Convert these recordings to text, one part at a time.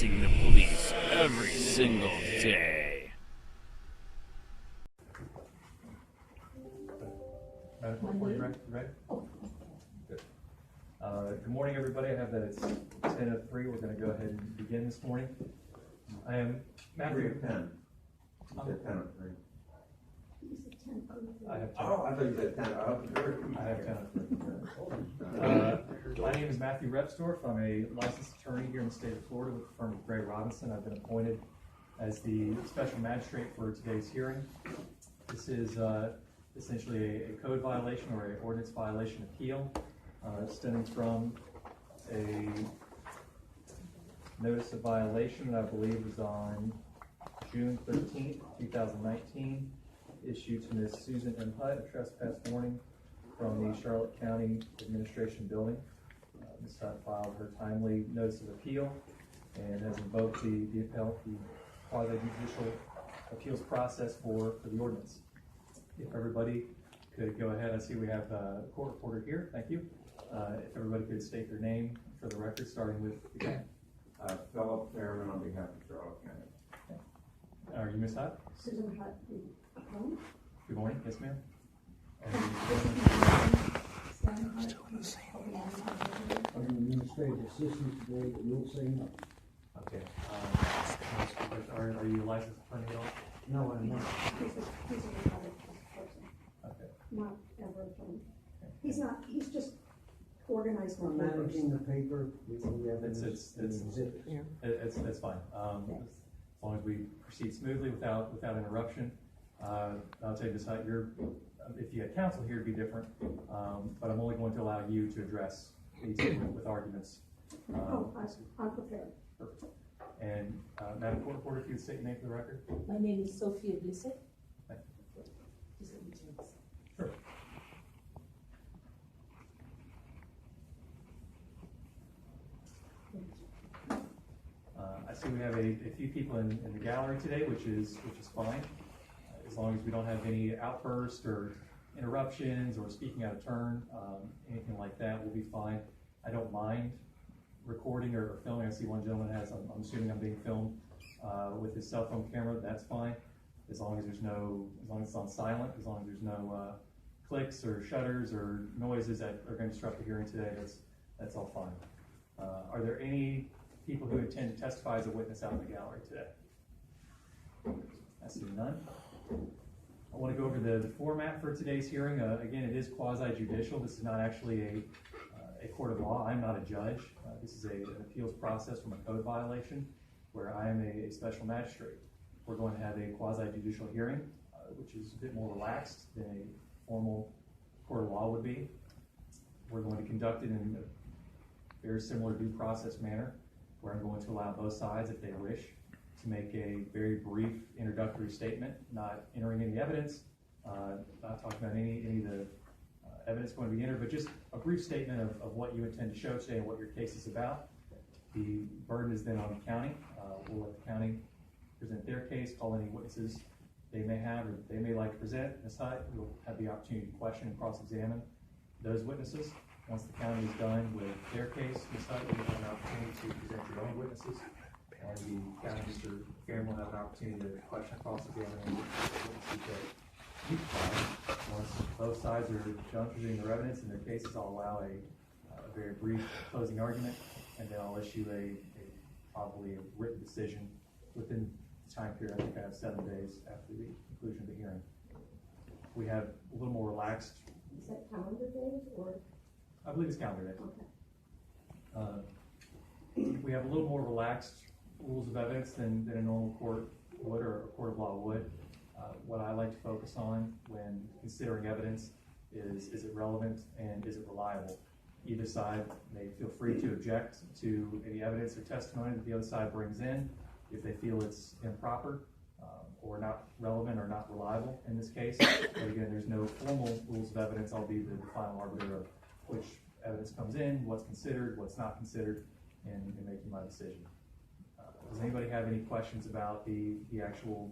facing the police every single day. Madam Clerk, you ready? Good. Good morning, everybody. I have that it's 10:03. We're going to go ahead and begin this morning. I am Matthew. 10. You said 10 or 3. I have 10. Oh, I thought you said 10. I have 10. My name is Matthew Repsdorf. I'm a licensed attorney here in the state of Florida with the firm of Gray Robinson. I've been appointed as the special magistrate for today's hearing. This is essentially a code violation or an ordinance violation appeal stemming from a notice of violation that I believe was on June 13th, 2019, issued to Ms. Susan M. Hutt, a trespass warning from the Charlotte County Administration Building. Ms. Hutt filed her timely notice of appeal and has invoked the quasi-judicial appeals process for the ordinance. If everybody could go ahead, I see we have a court reporter here. Thank you. If everybody could state their name for the record, starting with you. Philip Fairman on behalf of Charlotte County. Okay. Are you Ms. Hutt? Susan Hutt. Good morning. Yes, ma'am. I'm an administrative assistant today, but we'll say no. Okay. Are you a licensed attorney at all? No, I'm not. He's a retired person, Okay. not ever a attorney. He's just organized I'm my papers. managing the paper, the evidence, It's- and exhibits. That's fine. As long as we proceed smoothly without interruption. I'll tell you this, if you had counsel here, it'd be different. But I'm only going to allow you to address these with arguments. I'm prepared. Perfect. And Madam Court Reporter, if you would state your name for the record. My name is Sophia Blissett. Thank you. Just let me check. Sure. I see we have a few people in the gallery today, which is fine. As long as we don't have any outbursts or interruptions or speaking out of turn, anything like that will be fine. I don't mind recording or filming. I see one gentleman has, I'm assuming I'm being filmed with his cell phone camera. That's fine. As long as it's on silent, as long as there's no clicks or shutters or noises that are going to disrupt the hearing today, that's all fine. Are there any people who intend to testify as a witness out in the gallery today? I see none. I want to go over the format for today's hearing. Again, it is quasi-judicial. This is not actually a court of law. I'm not a judge. This is an appeals process from a code violation where I am a special magistrate. We're going to have a quasi-judicial hearing, which is a bit more relaxed than a formal court of law would be. We're going to conduct it in a very similar due process manner, where I'm going to allow both sides, if they wish, to make a very brief introductory statement, not entering any evidence, not talking about any of the evidence going to be entered, but just a brief statement of what you intend to show today and what your case is about. The burden is then on the county. We'll let the county present their case, call any witnesses they may have or they may like to present. Ms. Hutt, you'll have the opportunity to question and cross-examine those witnesses. Once the county is done with their case, Ms. Hutt, you'll have an opportunity to present your own witnesses. And the county, Mr. Fairman, will have an opportunity to question and cross-examine any witnesses that you provide. Once both sides are done presenting their evidence and their cases, I'll allow a very brief closing argument, and then I'll issue probably a written decision within the time period. I think I have 7 days after the conclusion of the hearing. We have a little more relaxed. Is that calendar days or? I believe it's calendar day. Okay. We have a little more relaxed rules of evidence than a normal court would or a court of law would. What I like to focus on when considering evidence is it relevant and is it reliable? Either side may feel free to object to any evidence or testimony that the other side brings in if they feel it's improper or not relevant or not reliable in this case. But again, there's no formal rules of evidence. I'll be the final arbiter of which evidence comes in, what's considered, what's not considered, in making my decision. Does anybody have any questions about the actual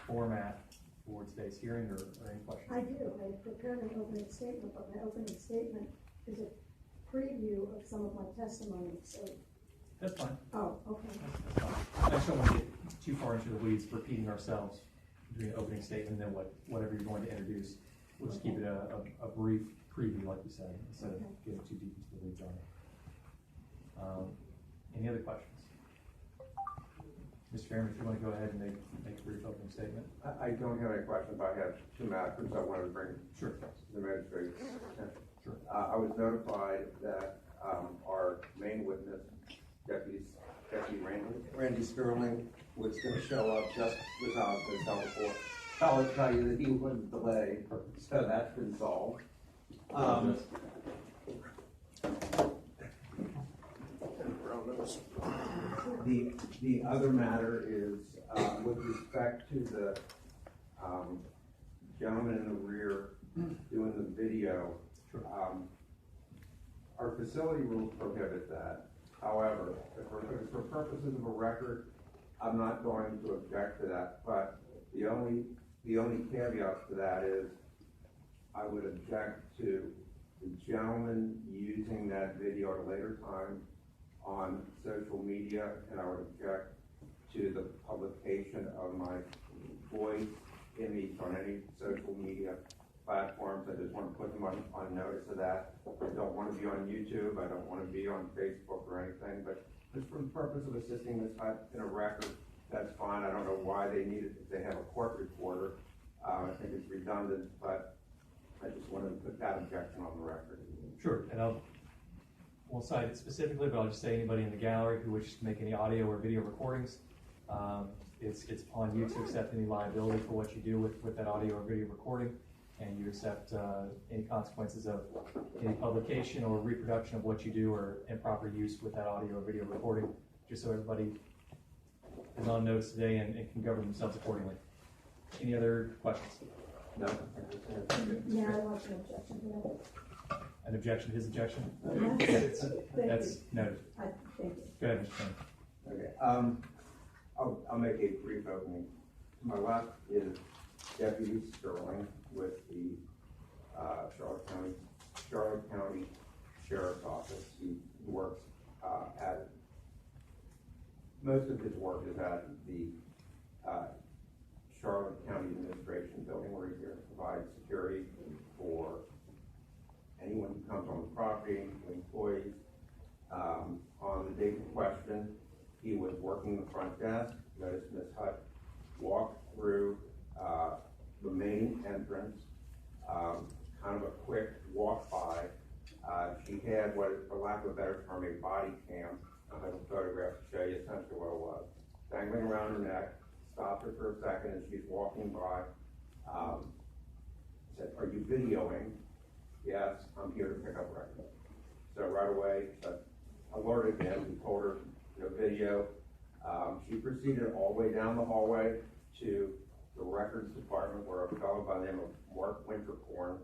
format for today's hearing or any questions? I do. I prepared an opening statement, but my opening statement is a preview of some of my testimony. So. That's fine. Oh, okay. That's fine. just don't want to get too far into the weeds, repeating ourselves between the opening statement and then whatever you're going to introduce. We'll just keep it a brief preview, like you said, instead of getting too deep into the weeds on it. Any other questions? Mr. Chairman, if you want to go ahead and make a brief opening statement. I don't have any questions. I have two matters I wanted to bring Sure. to the magistrate's attention. Sure. I was notified that our main witness, Deputy Randy Sterling, was going to show up just as I was going to tell before. I would tell you that he wouldn't delay, so that's been solved. The other matter is with respect to the gentleman in the rear doing the video. Our facility rules prohibit that. However, if for purposes of a record, I'm not going to object to that. But the only caveat to that is I would object to the gentleman using that video at a later time on social media, and I would object to the publication of my voice, image on any social media platforms. I just want to put them on notice of that. I don't want to be on YouTube. I don't want to be on Facebook or anything, but just for the purpose of assisting this type in a record, that's fine. I don't know why they need it if they have a court reporter. I think it's redundant, but I just wanted to put that objection on the record. Sure, and I won't cite it specifically, but I'll just say anybody in the gallery who wishes to make any audio or video recordings, it's upon you to accept any liability for what you do with that audio or video recording, and you accept any consequences of any publication or reproduction of what you do or improper use with that audio or video recording, just so everybody is on notice today and can govern themselves accordingly. Any other questions? No? Yeah, I want an objection to that. An objection to his objection? Yes. That's noted. Thank you. Go ahead, Mr. Chairman. Okay, I'll make a brief opening. To my left is Deputy Sterling with the Charlotte County Sheriff's Office. He works at, most of his work is at the Charlotte County Administration Building, where he's here to provide security for anyone who comes on the property, employees. On the date in question, he was working the front desk. Noticed Ms. Hutt walk through the main entrance, kind of a quick walk by. She had what is, for lack of a better term, a body cam. I have a photograph to show you essentially what it was. Dangling around her neck, stopped her for a second as she's walking by. Said, "Are you videoing?" "Yes, I'm here to pick up records." So right away, alerted him. He told her, "No video." She proceeded all the way down the hallway to the records department, where a fellow by the name of Mark Wintercorn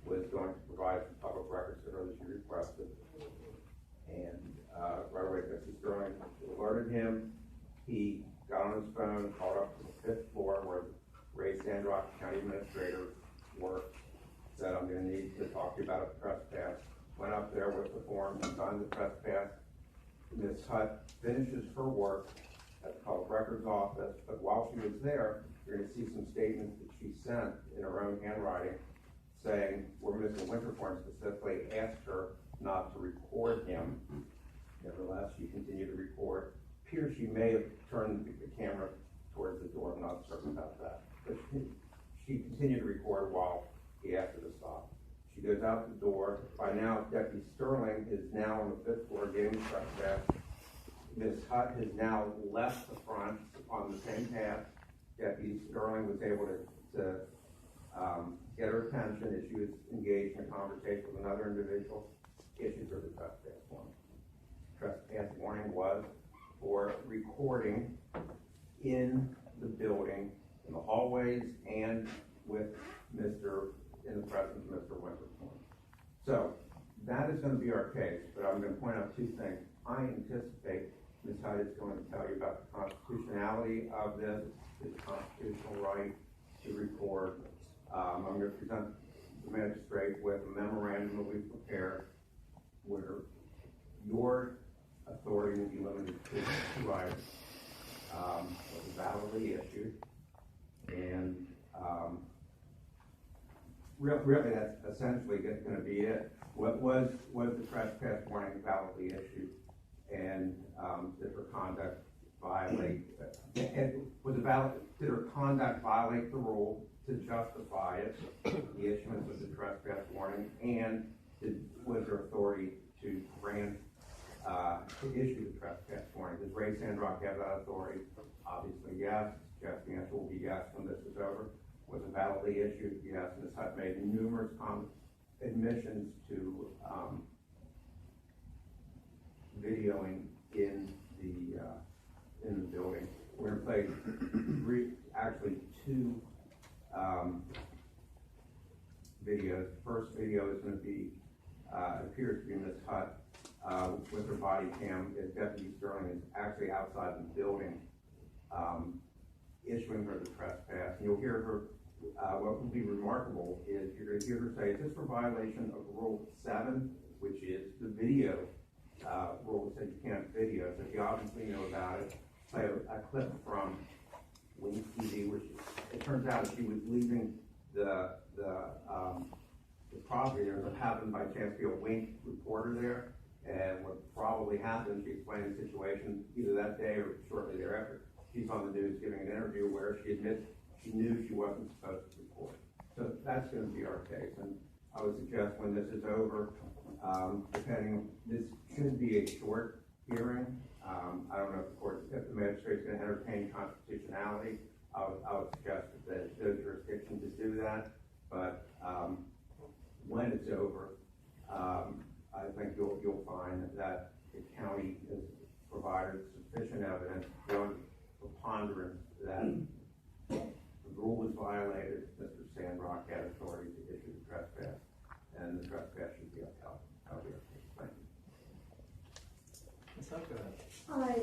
was going to provide some public records to her that she requested. And right away, Deputy Sterling alerted him. He got on his phone, called up to the 5th floor where Ray Sandrock, County Administrator, worked. Said, "I'm going to need to talk to you about a trespass." Went up there with the form, signed the trespass. Ms. Hutt finishes her work at the Public Records Office, but while she was there, you're going to see some statements that she sent in her own handwriting saying where Mr. Wintercorn specifically asked her not to record him. Nevertheless, she continued to record. Appears she may have turned the camera towards the door. I'm not certain about that. But she continued to record while he asked her to stop. She goes out the door. By now, Deputy Sterling is now on the 5th floor getting the trespass. Ms. Hutt has now left the front on the same path. Deputy Sterling was able to get her attention as she was engaged in a conversation with another individual. Issued her the trespass warning. Trespass warning was for recording in the building, in the hallways, and with in the presence of Mr. Wintercorn. So that is going to be our case, but I'm going to point out two things. I anticipate Ms. Hutt is going to tell you about the constitutionality of this, his constitutional right to record. I'm going to present the magistrate with a memorandum that we've prepared where your authority will be limited to 2 items. was validly issued, and, really, that's essentially gonna be it. What was the trespass warning validly issued, and, did her conduct violate, did her conduct violate the rule to justify it, the issuance of the trespass warning, and was there authority to grant, to issue the trespass warning? Does Ray Sandrock have that authority? Obviously, yes. Yes, the answer will be yes when this is over. Was it validly issued? Yes. Ms. Hutt made numerous admissions to videoing in the building. We're going to play actually two videos. The first video is going to be appears to be Ms. Hutt with her body cam. Deputy Sterling is actually outside the building issuing her the trespass. And you'll hear her. What will be remarkable is you're going to hear her say, "Is this for violation of Rule 7, which is the video rule that says you can't video?" So if you obviously know about it, play a clip from Wingo TV, where it turns out that she was leaving the property. There happened by chance to be a Wink reporter there, and what probably happened, she explained the situation either that day or shortly thereafter. She's on the news giving an interview where she admits she knew she wasn't supposed to report. So that's going to be our case, and I would suggest when this is over, this should be a short hearing. I don't know if the magistrate's going to entertain constitutionality. I would suggest that there's jurisdiction to do that, but when it's over, I think you'll find that the county has provided sufficient evidence beyond preponderance that the rule was violated. Mr. Sandrock had authority to issue the trespass, and the trespass should be upheld. Thank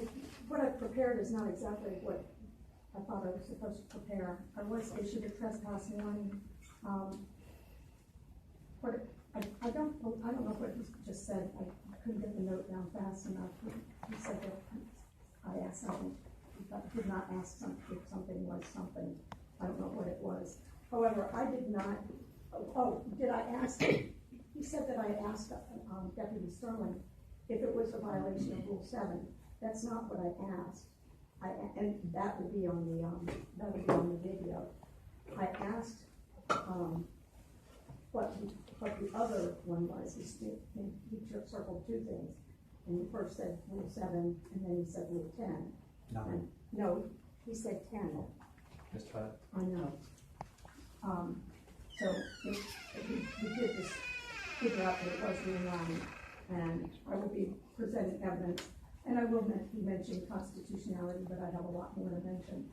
you. What I've prepared is not exactly what I thought I was supposed to prepare. I was issued a trespass warning. I don't know what he just said. I couldn't get the note down fast enough. He said that I asked something. I did not ask something if something was something. I don't know what it was. However, I did not. Did I ask? He said that I asked Deputy Sterling if it was a violation of Rule 7. That's not what I asked. And that would be on the video. I asked what the other one was. He circled two things, and he first said Rule 7, and then he said Rule 10. No, he said 10. Mr. Hutt? I know. So we did just figure out that it was Rule 9, and I will be presenting evidence. And I will be mentioning constitutionality, but I have a lot more to mention.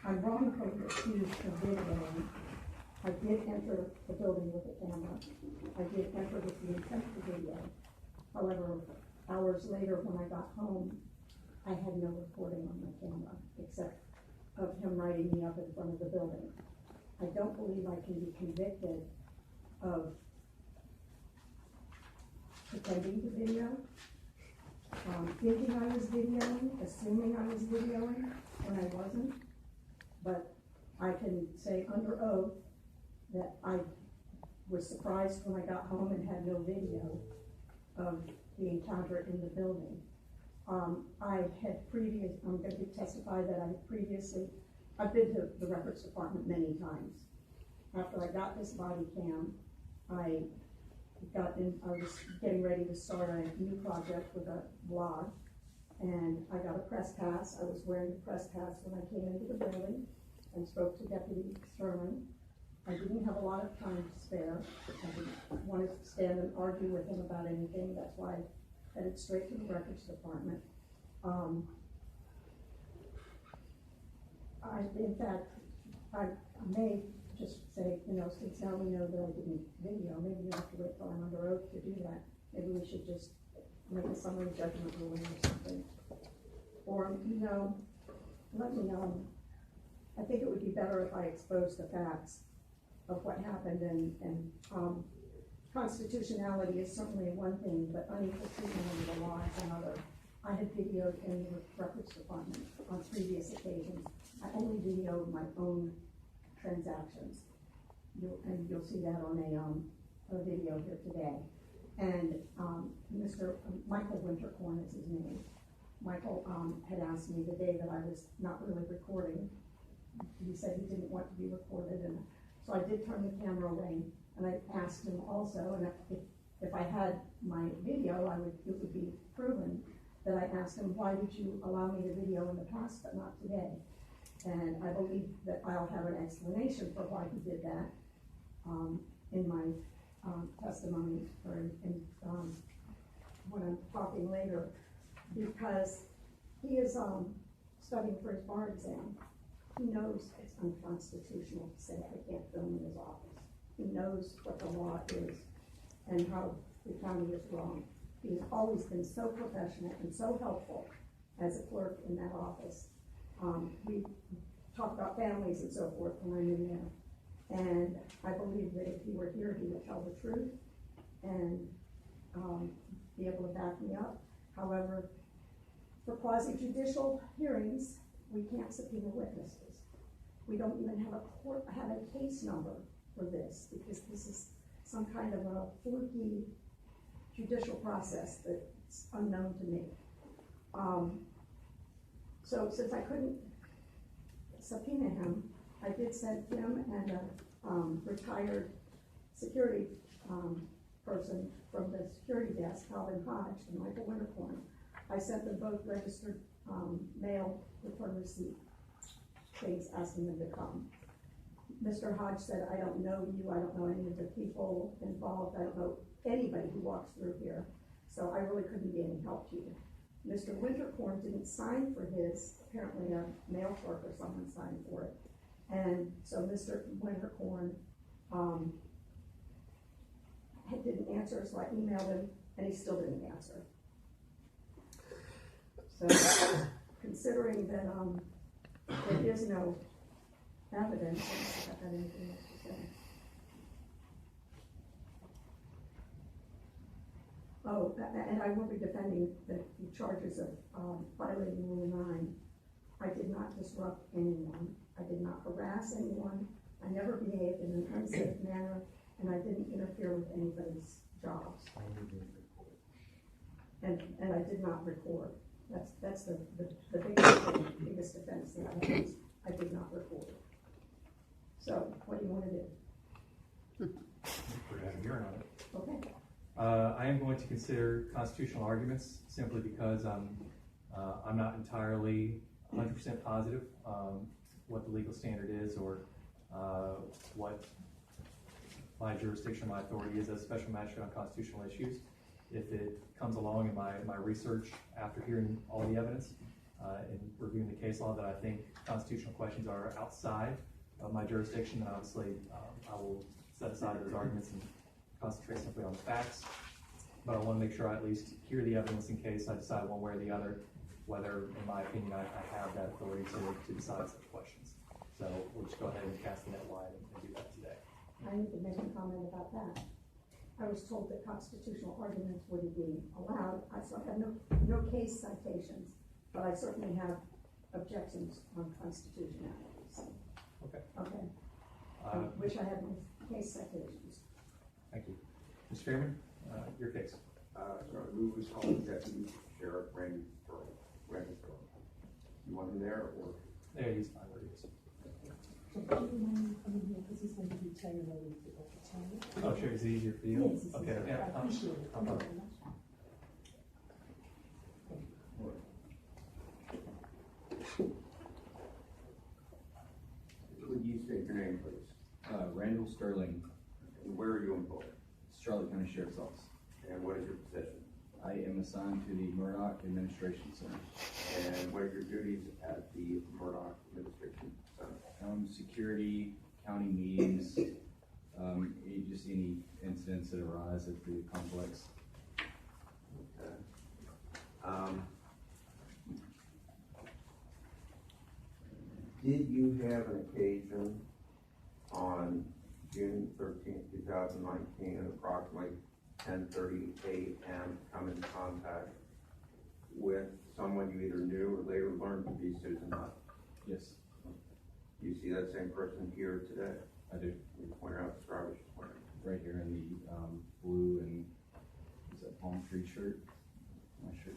I'm wrongfully accused of videoing. I did enter the building with a camera. I did enter with the intent to video. However, hours later when I got home, I had no recording on my camera except of him writing me up in front of the building. I don't believe I can be convicted of pretending to video, thinking I was videoing, assuming I was videoing when I wasn't. But I can say under oath that I was surprised when I got home and had no video of the encounter in the building. I'm going to testify that I've been to the records department many times. After I got this body cam, I was getting ready to start a new project with a blog, and I got a press pass. I was wearing the press pass when I came into the building and spoke to Deputy Sterling. I didn't have a lot of time to spare. I didn't want to stand and argue with him about anything. That's why I headed straight to the records department. In fact, I may just say, since now we know that I didn't video, maybe you have to wait till I'm under oath to do that. Maybe we should just make a summary judgment ruling or something. Or, I think it would be better if I exposed the facts of what happened, and constitutionality is certainly one thing, but unequal treatment under the law is another. I had videoed in the records department on previous occasions. I only videoed my own transactions. You'll see that on a video here today. And Mr. Michael Wintercorn is his name. Michael had asked me the day that I was not really recording. He said he didn't want to be recorded, and so I did turn the camera away. And I asked him also, and if I had my video, it would be proven that I asked him, why did you allow me to video in the past but not today? And I believe that I'll have an explanation for why he did that in my testimony or when I'm talking later, because he is studying for his bar exam. He knows it's unconstitutional to say I can't film in his office. He knows what the law is and how the county is wrong. He's always been so professional and so helpful as a clerk in that office. We talk about families and so forth when I'm in there. And I believe that if he were here, he would tell the truth and be able to back me up. However, for quasi-judicial hearings, we can't subpoena witnesses. We don't even have a case number for this, because this is some kind of a fluky judicial process that's unknown to me. So since I couldn't subpoena him, I did send him and a retired security person from the security desk, Calvin Hodge and Michael Wintercorn. I sent them both registered mail return receipt things asking them to come. Mr. Hodge said, I don't know you, I don't know any of the people involved, I don't know anybody who walks through here, so I really couldn't be any help to you. Mr. Wintercorn didn't sign for his, apparently a mail clerk or someone signed for it. And so Mr. Wintercorn didn't answer, so I emailed him, and he still didn't answer. So considering that there is no evidence, I don't have anything else to say. Oh, and I will be defending the charges of violating Rule 9. I did not disrupt anyone. I did not harass anyone. I never behaved in an unsafe manner, and I didn't interfere with anybody's jobs. And I did not record. That's the biggest defense that I have is I did not record. So, what do you want to do? We're having a hearing on it. Okay. I am going to consider constitutional arguments simply because I'm not entirely 100% positive what the legal standard is or what my jurisdiction, my authority is as special magistrate on constitutional issues. If it comes along in my research after hearing all the evidence and reviewing the case law that I think constitutional questions are outside of my jurisdiction, then obviously I will set aside those arguments and concentrate simply on the facts. But I want to make sure I at least hear the evidence in case I decide one way or the other whether, in my opinion, I have that authority to decide such questions. So we'll just go ahead and cast the net wide and do that today. I need to make a comment about that. I was told that constitutional arguments wouldn't be allowed. I still have no case citations, but I certainly have objections on constitutionality. So, Okay. Okay. I wish I had my case citations. Thank you. Mr. Chairman, your case. So I move this call Deputy Sheriff Randy Sterling. You want him there or? There, he's fine where he is. So do you mind coming here, because he's going to be telling you to go to China? Oh, sure, is it easier for you? Yes, it's Okay, easier. yeah. I appreciate it. Thank you fine. very much. Would you state your name, please? Randall Sterling, And where are you employed? Charlotte County Sheriff's Office. And what is your position? I am assigned to the Murdoch Administration Center. And what are your duties at the Murdoch Administration Center? Security, county meetings, just any incidents that arise at the complex. Okay. Did you have an occasion on June 13th, 2019 at approximately 10:30 a.m. come in contact with someone you either knew or later learned to be Susan Hunt? Yes, Do you see that same person here today? I do. Can you point her out, describe what she's wearing? Right here in the blue and, is that palm tree shirt? My shirt.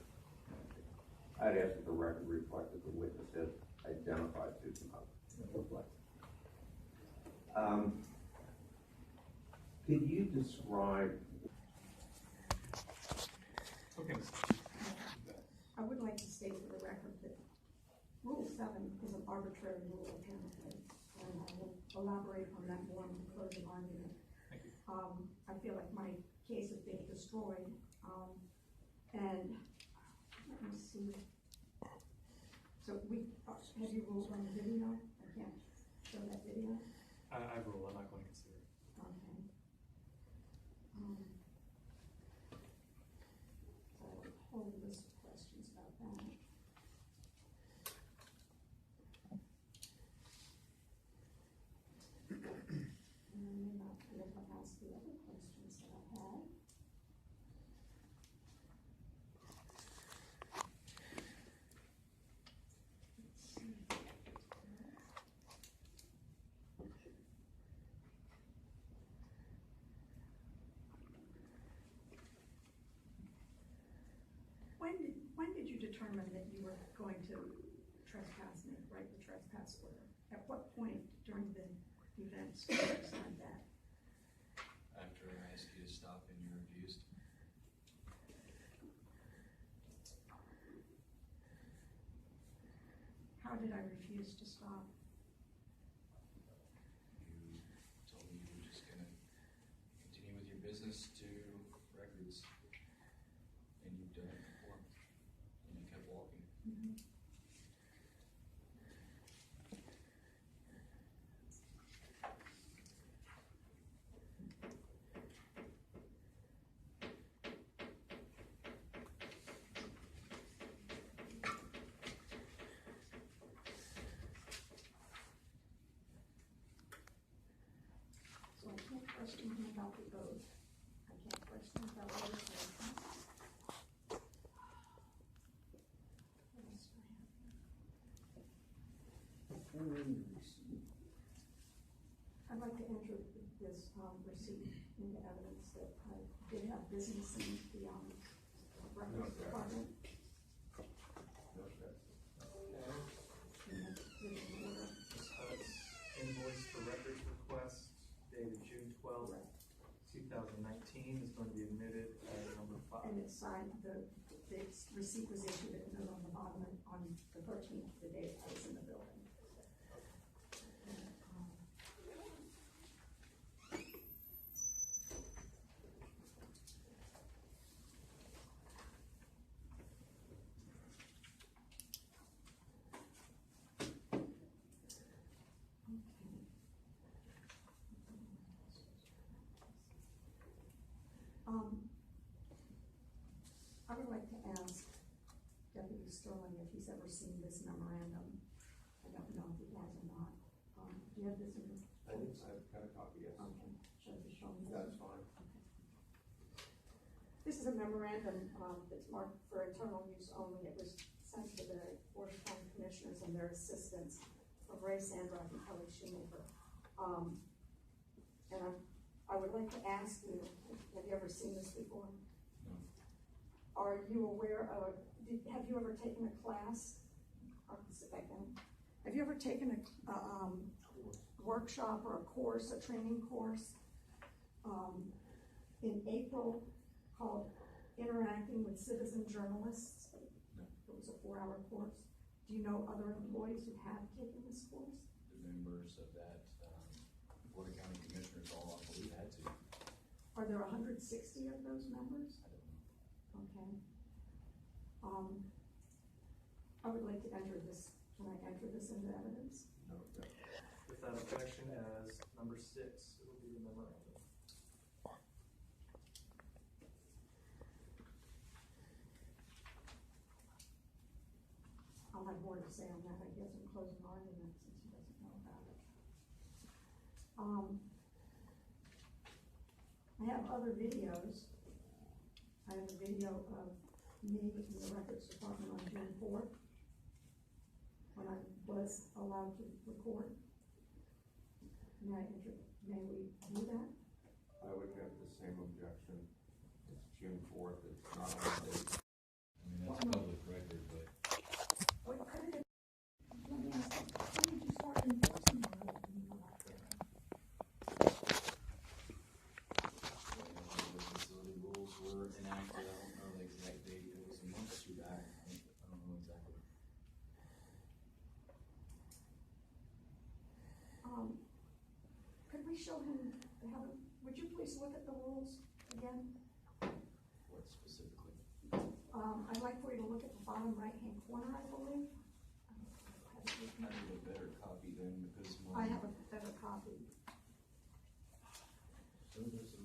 I'd ask that the record reflect that the witness has identified Susan Hunt. Could you describe? Okay. I would like to state for the record that Rule 7 is an arbitrary rule apparently, and I will elaborate on that more in the closing argument. Thank you. I feel like my case is being destroyed, and let me see. So have you ruled on the video? I can't show that video. I rule, I'm not going to consider it. Okay. So I have a whole list of questions about that. And I may not be able to ask the other questions that I had. Let's see. When did you determine that you were going to trespass me, write the trespass order? At what point during the events did you decide that? After I asked you to stop and you refused. How did I refuse to stop? You told me you were just gonna continue with your business to records. And you've done it before. And you kept walking. Mm-hmm. So I can't question him about the oath. I can't question him about legislation. What else do I have here? I'd like to enter this receipt into evidence that I did have business in the records department. And that's in order. Invoice for records request dated June 12th, 2019 is going to be admitted as number 5. And it's signed, the receipt was issued at note on the bottom on the 13th, the day I was in the building. I would like to ask Deputy Sterling if he's ever seen this memorandum. I don't know if he has or not. Do you have this in your? I think I've got a copy, yes. Okay, show me this. That's fine. Okay. This is a memorandum that's marked for internal use only. It was sent to the Board of County Commissioners and their assistants from Ray Sandrock and Kelly Shoemaker. And I would like to ask you, have you ever seen this before? No. Are you aware of, have you ever taken a class? I'll sit back down. Have you ever taken a workshop or a course, a training course, in April called Interacting with Citizen Journalists? No. It was a 4-hour course. Do you know other employees who have taken this course? The members of that Board of County Commissioners all, I believe, had to. Are there 160 of those members? I don't know. Okay. I would like to enter this. Can I enter this into evidence? No. Without objection, as number 6, it will be the memorandum. I'll have more to say on that, I guess, in closing argument, since he doesn't know about it. I have other videos. I have a video of me in the records department on June 4th, when I was allowed to record. May we do that? I would have the same objection. It's June 4th, it's not on the date. I mean, that's public record, but What kind of, let me ask you, when did you start enforcing the rule when you were out there? the facility rules were enacted, I don't know the exact date, it was a month or two back, I don't know exactly. Could we show him, would you please look at the rules again? What specifically? I'd like for you to look at the bottom right-hand corner, I believe. I need a better copy then, because I my. have a better copy. So there's a.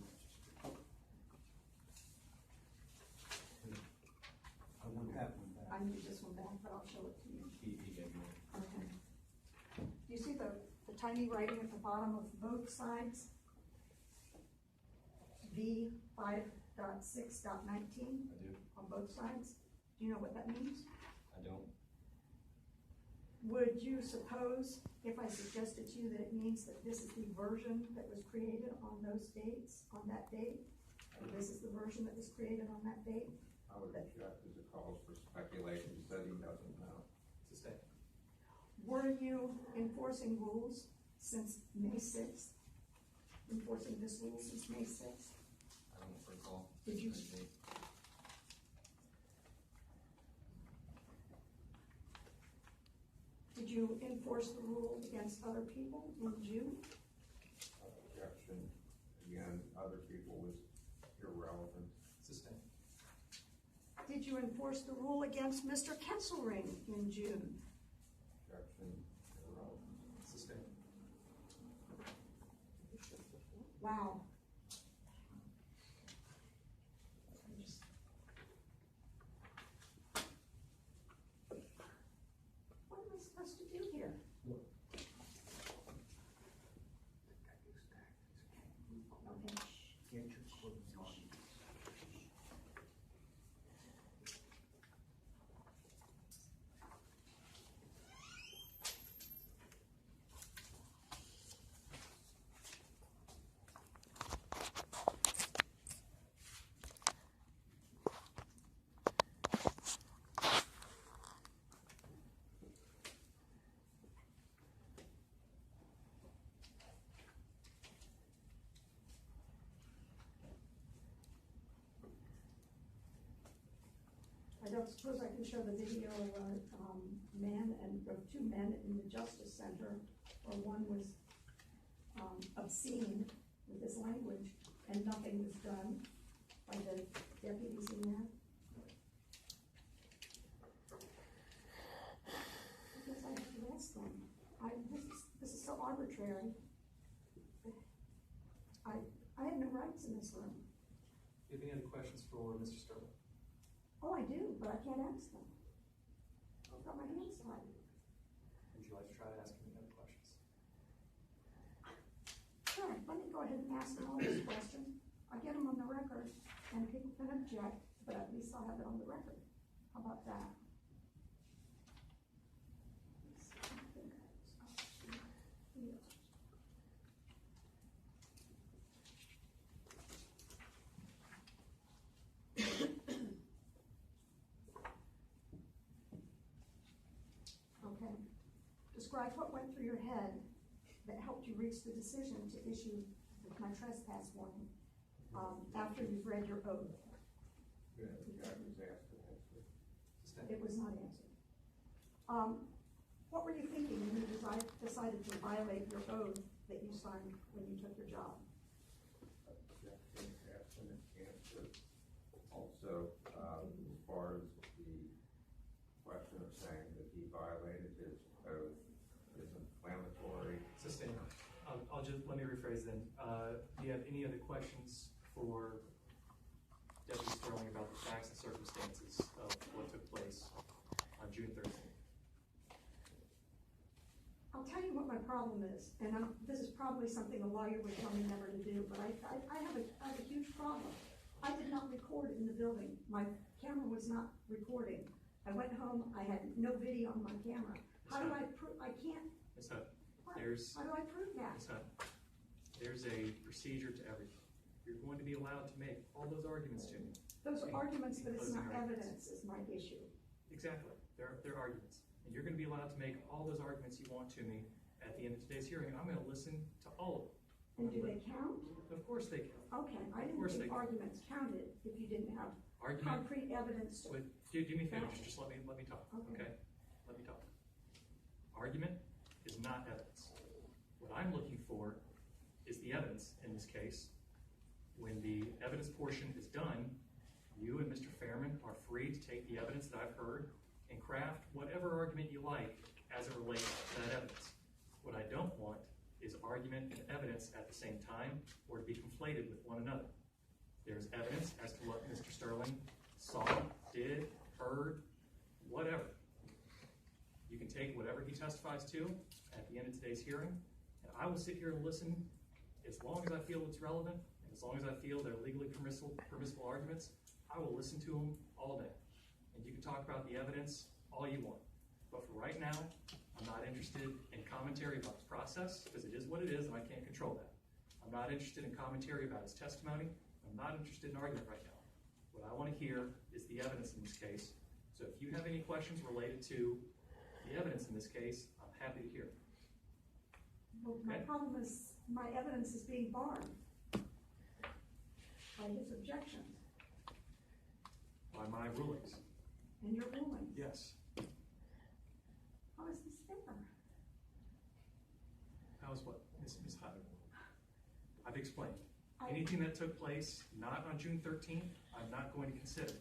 I won't have one back. I need this one back, but I'll show it to you. He gave me. Okay. Do you see the tiny writing at the bottom of both sides? V 5.6.19 I do, on both sides? Do you know what that means? I don't. Would you suppose, if I suggested to you that it means that this is the version that was created on those dates, on that date? And this is the version that was created on that date? I would object as it calls for speculation, he said he doesn't know. Sustain. Were you enforcing rules since May 6th? Enforcing this rule since May 6th? I don't recall. Did you- that date. Did you enforce the rule against other people in June? Objection, again, other people was irrelevant. Sustain. Did you enforce the rule against Mr. Kesselring in June? Objection, irrelevant. Sustain. Wow. What am I supposed to do here? Okay. Get your clothes on. I don't suppose I can show the video of two men in the Justice Center, where one was obscene with his language and nothing was done by the deputies in there. I guess I have to ask them. This is so arbitrary. I have no rights in this room. Do you have any other questions for Mr. Sterling? Oh, I do, but I can't ask them. I've got my hands tied. Would you like to try to ask him any other questions? Sure, let me go ahead and ask them all these questions. I'll get them on the record, and people can object, but at least I'll have it on the record. How about that? Okay. Describe what went through your head that helped you reach the decision to issue my trespass warning after you've read your oath. Yeah, the guy was asked to answer. Sustain. It was not answered. What were you thinking when you decided to violate your oath that you signed when you took your job? Objection, absent, answer. Also, as far as the question of saying that he violated his oath is inflammatory. Sustain. Let me rephrase then. Do you have any other questions for Deputy Sterling about the facts and circumstances of what took place on June 13th? I'll tell you what my problem is, and this is probably something a lawyer would tell me never to do, but I have a huge problem. I did not record in the building. My camera was not recording. I went home, I had no video on my camera. How do I prove, I can't, Ms. Hutt, what? there's, How do I prove that? Ms. Hutt, there's a procedure to everything. You're going to be allowed to make all those arguments to me. Those are arguments, but it's Closing not arguments. evidence is my issue. Exactly, they're arguments. And you're gonna be allowed to make all those arguments you want to me at the end of today's hearing, and I'm gonna listen to all of them. And do they count? Of course they can. Okay, I Of didn't course think they can. arguments counted if you didn't have Argument, concrete evidence. to- but do me a favor, just let me talk, Okay. okay? Let me talk. Argument is not evidence. What I'm looking for is the evidence in this case. When the evidence portion is done, you and Mr. Fairman are free to take the evidence that I've heard and craft whatever argument you like as it relates to that evidence. What I don't want is argument and evidence at the same time or to be conflated with one another. There's evidence as to what Mr. Sterling saw, did, heard, whatever. You can take whatever he testifies to at the end of today's hearing, and I will sit here and listen as long as I feel it's relevant, and as long as I feel they're legally permissible arguments. I will listen to them all day. And you can talk about the evidence all you want. But for right now, I'm not interested in commentary about the process, because it is what it is and I can't control that. I'm not interested in commentary about his testimony. I'm not interested in argument right now. What I want to hear is the evidence in this case. So if you have any questions related to the evidence in this case, I'm happy to hear. Well, my Okay. problem is, my evidence is being barred by his objections By my rulings. and your rulings. Yes. How is this fair? How's what? Ms. Hutt? I've explained. I- Anything that took place not on June 13th, I'm not going to consider.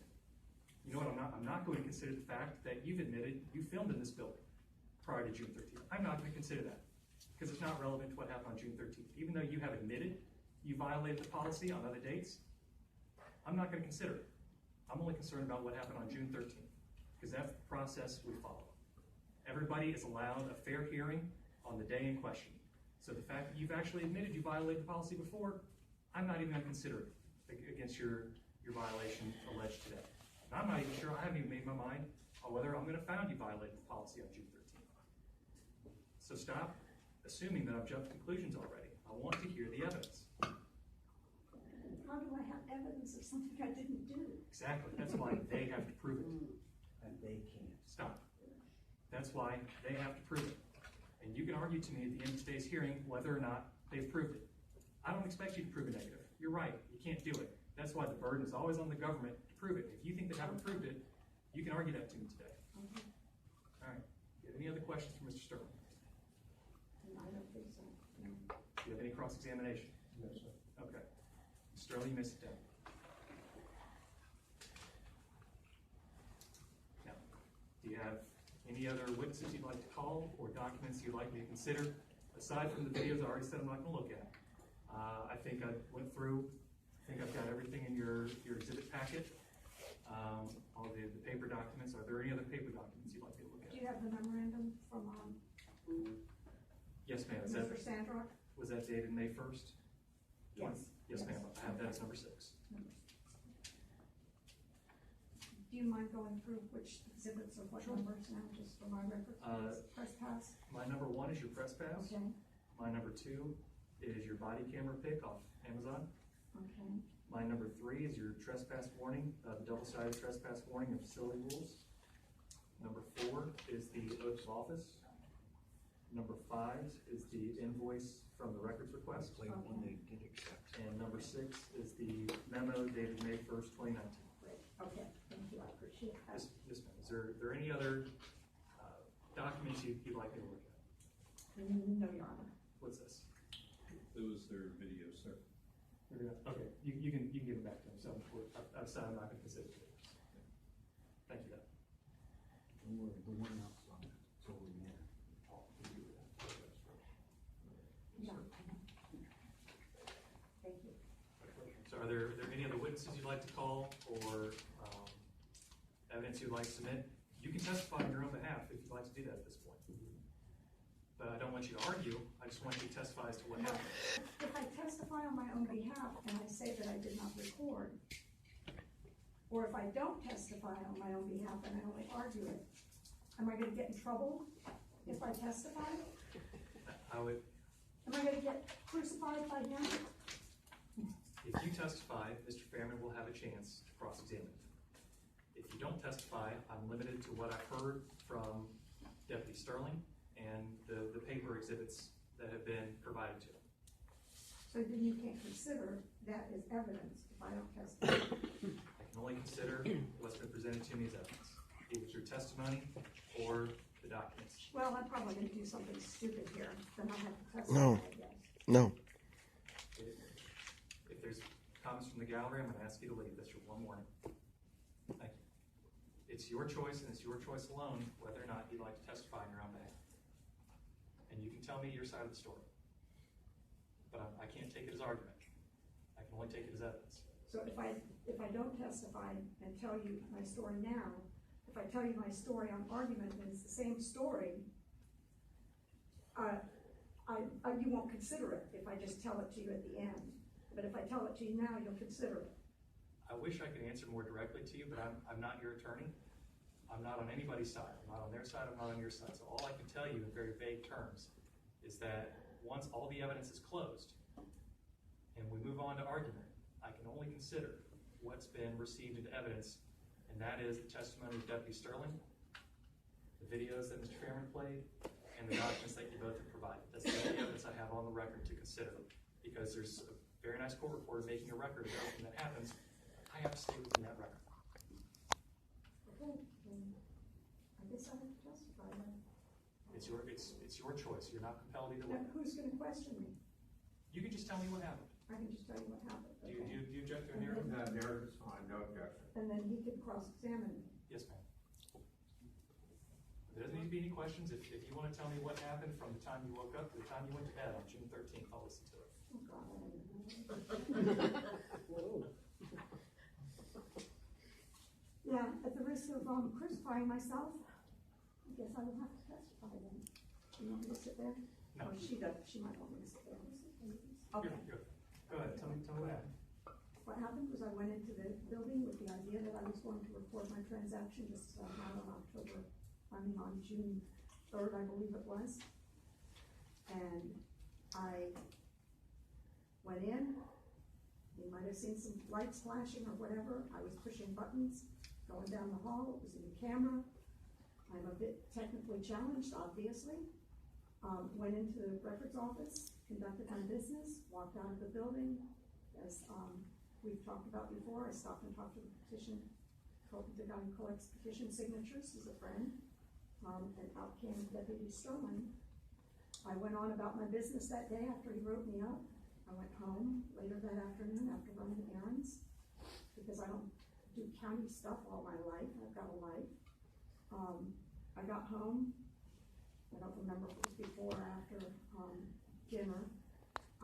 You know what I'm not going to consider the fact that you've admitted you filmed in this building prior to June 13th. I'm not going to consider that because it's not relevant to what happened on June 13th. Even though you have admitted you violated the policy on other dates, I'm not going to consider it. I'm only concerned about what happened on June 13th because that's the process we follow. Everybody is allowed a fair hearing on the day in question. So the fact that you've actually admitted you violated the policy before, I'm not even going to consider it against your violation alleged today. And I'm not even sure, I haven't even made my mind on whether I'm going to found you violated the policy on June 13th. So stop assuming that I've jumped to conclusions already. I want to hear the evidence. How do I have evidence of something I didn't do? Exactly, that's why they have to prove it. And they can't. Stop. That's why they have to prove it. And you can argue to me at the end of today's hearing whether or not they've proved it. I don't expect you to prove a negative. You're right, you can't do it. That's why the burden is always on the government to prove it. If you think they haven't proved it, you can argue that to me today. Okay. All right. Do you have any other questions for Mr. Sterling? I don't think so. No. Do you have any cross-examination? No, sir. Okay. Mr. Sterling, you may sit down. Now, do you have any other witnesses you'd like to call or documents you'd like me to consider? Aside from the videos I already said I'm not going to look at. I think I went through, I think I've got everything in your exhibit packet. All the paper documents. Are there any other paper documents you'd like me to look Do at? you have the memorandum from Yes, ma'am. Mr. Sandrock? Was that dated May 1st? Yes. Yes, ma'am. I have that as number 6. Do you mind going through which exhibits or what numbers now, just for my records? Press pass? My number 1 is your press pass. Okay, My number 2 is your body camera pic off Amazon. okay. My number 3 is your trespass warning, the double-sided trespass warning and facility rules. Number 4 is the oath of office. Number 5 is the invoice from the records request. Played one they did accept. And number 6 is the memo dated May 1st, 2019. Great, okay, thank you, I appreciate that. Yes, ma'am. Is there any other documents you'd like me to look at? No, Your Honor. What's this? Those are videos, sir. Okay, you can give it back to him. So I've said I'm not going to consider it. Thank you. Don't worry, the one outside, it's over there. No. Thank you. So are there any other witnesses you'd like to call or evidence you'd like to submit? You can testify on your own behalf if you'd like to do that at this point. But I don't want you to argue, I just want you to testify as to what happened. If I testify on my own behalf and I say that I did not record, Or if I don't testify on my own behalf and I only argue it, am I gonna get in trouble if I testify? I would, Am I gonna get crucified by him? if you testify, Mr. Fairman will have a chance to cross-examine. If you don't testify, I'm limited to what I've heard from Deputy Sterling and the paper exhibits that have been provided to him. So then you can't consider that as evidence if I don't testify. I can only consider what's been presented to me as evidence, either through testimony or the documents. Well, I'm probably gonna do something stupid here, then I'll have to testify, No. I guess. No. If there's comments from the gallery, I'm gonna ask you to leave. That's your one warning. Thank you. It's your choice, and it's your choice alone, whether or not you'd like to testify on your own behalf. And you can tell me your side of the story. But I can't take it as argument. I can only take it as evidence. So if I don't testify and tell you my story now, if I tell you my story on argument and it's the same story, you won't consider it if I just tell it to you at the end. But if I tell it to you now, you'll consider it. I wish I could answer more directly to you, but I'm not your attorney. I'm not on anybody's side. I'm not on their side, I'm not on your side. So all I can tell you in very vague terms is that once all the evidence is closed and we move on to argument, I can only consider what's been received into evidence, and that is the testimony of Deputy Sterling, the videos that Mr. Fairman played, and the documents that you both have provided. That's the only evidence I have on the record to consider, because there's a very nice court reporter making a record of everything that happens. I have to stay within that record. Okay, then I guess I have to testify then. It's your choice. You're not compelled either way. Now, who's gonna question me? You can just tell me what happened. I can just tell you what happened. Do Okay. you object to a narrative? No, narrative is fine, no objection. And then he could cross-examine me. Yes, ma'am. There doesn't need to be any questions. If you want to tell me what happened from the time you woke up to the time you went to bed on June 13th, I'll listen to it. Oh, God, I don't know. Yeah, at the risk of crucifying myself, I guess I will have to testify then. You want me to sit there? No. Oh, she does, she might want me to sit there. Okay. Go ahead. Tell me what happened. What happened was I went into the building with the idea that I was going to record my transaction just as I had on June 3rd, I believe it was. And I went in, you might have seen some lights flashing or whatever. I was pushing buttons, going down the hall, it was in the camera. I'm a bit technically challenged, obviously. Went into the records office, conducted my business, walked out of the building. As we've talked about before, I stopped and talked to the guy who collects petition signatures, he's a friend. And out came Deputy Sterling. I went on about my business that day after he wrote me up. I went home later that afternoon after running errands, because I don't do county stuff all my life, I've got a life. I got home, I don't remember if it was before or after dinner.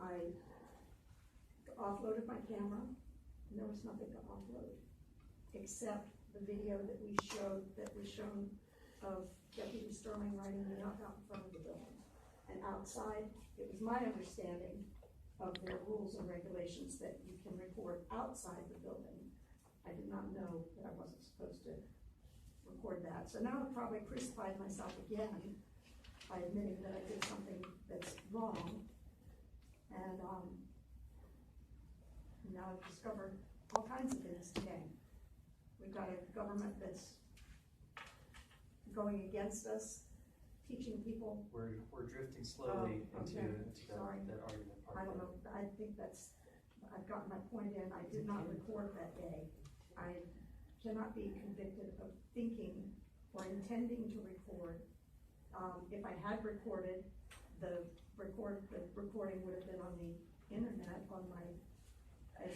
I offloaded my camera, and there was nothing to offload, except the video that was shown of Deputy Sterling writing me up out in front of the building. And outside, it was my understanding of their rules and regulations that you can record outside the building. I did not know that I wasn't supposed to record that. So now I've probably crucified myself again by admitting that I did something that's wrong. And now I've discovered all kinds of things today. We've got a government that's going against us, teaching people. We're drifting slowly into that argument. I don't know, I think I've gotten my point in. I did not record that day. I cannot be convicted of thinking or intending to record. If I had recorded, the recording would have been on the internet, as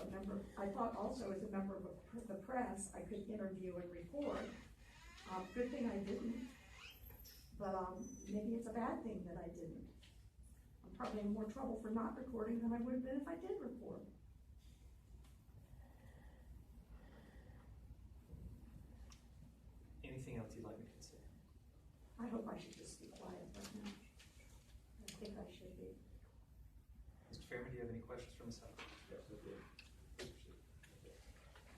a member. I thought also as a member of the press, I could interview and record. Good thing I didn't, but maybe it's a bad thing that I didn't. I'm probably in more trouble for not recording than I would have been if I did record. Anything else you'd like me to consider? I hope I should just be quiet right now. I think I should be. Mr. Fairman, do you have any questions for Ms. Hutt? Yes, I do.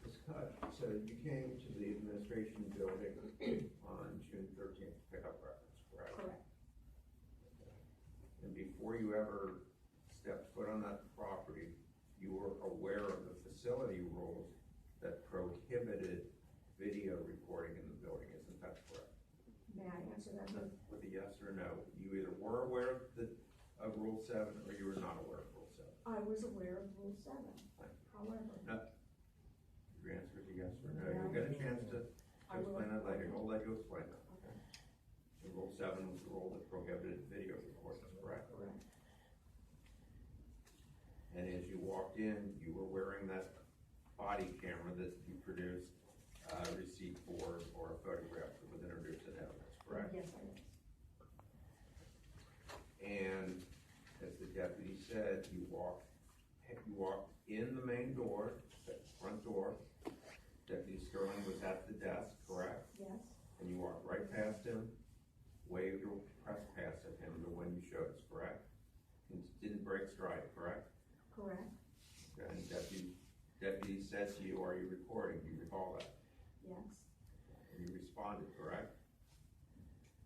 Ms. Hutt, So you came to the administration building on June 13th to pick up records, correct? Correct. And before you ever stepped foot on that property, you were aware of the facility rules that prohibited video recording in the building, isn't that correct? May I answer that? With a yes or no? You either were aware of Rule 7 or you were not aware of Rule 7. I was aware of Rule 7, however. No. Your answer is a yes or no. Yeah. You'll get a chance to I will. explain that later. I'll let you explain that. Okay. So Rule 7 was the rule that prohibited video recordings, correct? Correct. And as you walked in, you were wearing that body camera that you produced a receipt for or a photograph that was introduced in evidence, correct? Yes, I was. And as the deputy said, you walked in the main door, the front door. Deputy Sterling was at the desk, correct? Yes, And you walked right past him, waved your press pass at him to when you showed us, correct? And didn't break stride, correct? correct. And deputy said to you, "Are you recording?" Do you recall that? Yes. And you responded, correct?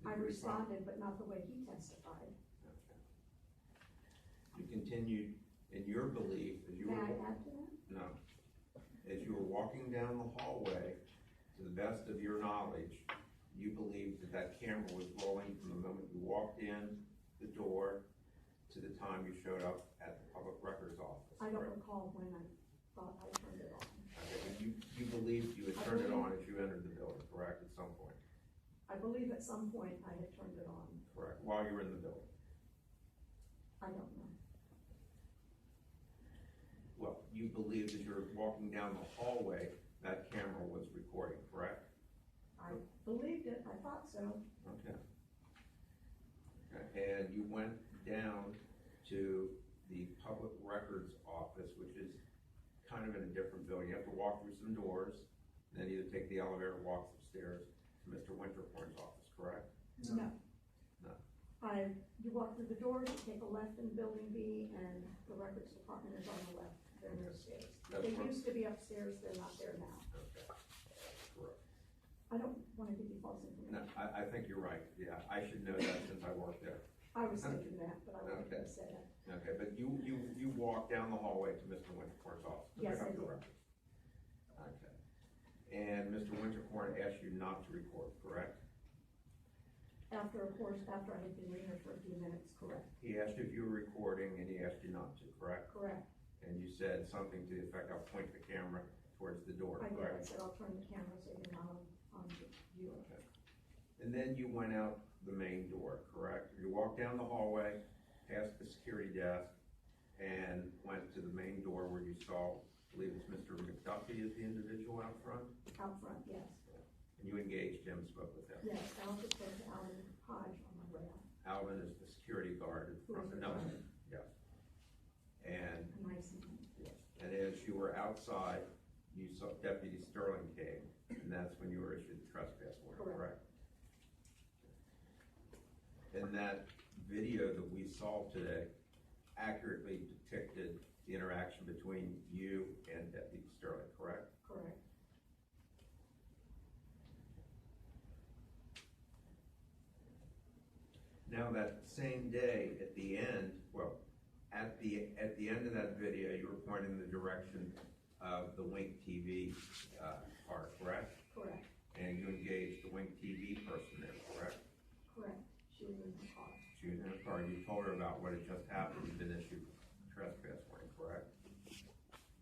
Did I you respond? responded, but not the way he testified. Okay. You continued in your belief as you May were. I add to that? No. As you were walking down the hallway, to the best of your knowledge, you believed that that camera was rolling from the moment you walked in the door to the time you showed up at the public records office. I don't correct? recall when I thought I turned it on. Okay, but you believed you had I turned it believe- on as you entered the building, correct, at some point? I believe at some point I had turned it on. Correct, while you were in the building? I don't know. Well, you believed as you were walking down the hallway, that camera was recording, correct? I believed it, I thought so. Okay. And you went down to the public records office, which is kind of in a different building. You have to walk through some doors, and then either take the elevator or walk upstairs to Mr. Winterhorn's office, correct? No. No. You walk through the doors, you take a left in building B, and the records department is on the left, they're near stairs. That's They right. used to be upstairs, they're not there now. Okay. Correct. I don't wanna give you false information. No, I think you're right. Yeah, I should know that since I worked there. I was thinking that, but I wasn't Okay. gonna say that. Okay, but you walked down the hallway to Mr. Winterhorn's office to Yes, pick I up the did. records. Okay. And Mr. Winterhorn asked you not to record, correct? After, of course, after I had been reading it for a few minutes, correct, He asked you if you were recording and he asked you not to, correct? correct. And you said something to the effect, "I'll point the camera towards the door," I did, I correct? said, I'll turn the camera so you're not on view. Okay. And then you went out the main door, correct? You walked down the hallway, past the security desk, and went to the main door where you saw, I believe it's Mr. McDuffie is the individual out front? Out front, yes. And you engaged him, spoke with him? Yes, I also spoke to Alan Hodge on my way out. Alvin is the security guard in front, no, yes. And, A nice man. and as you were outside, you saw Deputy Sterling came, and that's when you were issued the trespass warning, Correct. correct? And that video that we saw today accurately depicted the interaction between you and Deputy Sterling, correct? Correct. Now, that same day, at the end, well, at the end of that video, you were pointing in the direction of the Wink TV car, correct? Correct, And you engaged the Wink TV person there, correct? correct. She was in the car. She was in the car, you told her about what had just happened, you'd been issued a trespass warning, correct?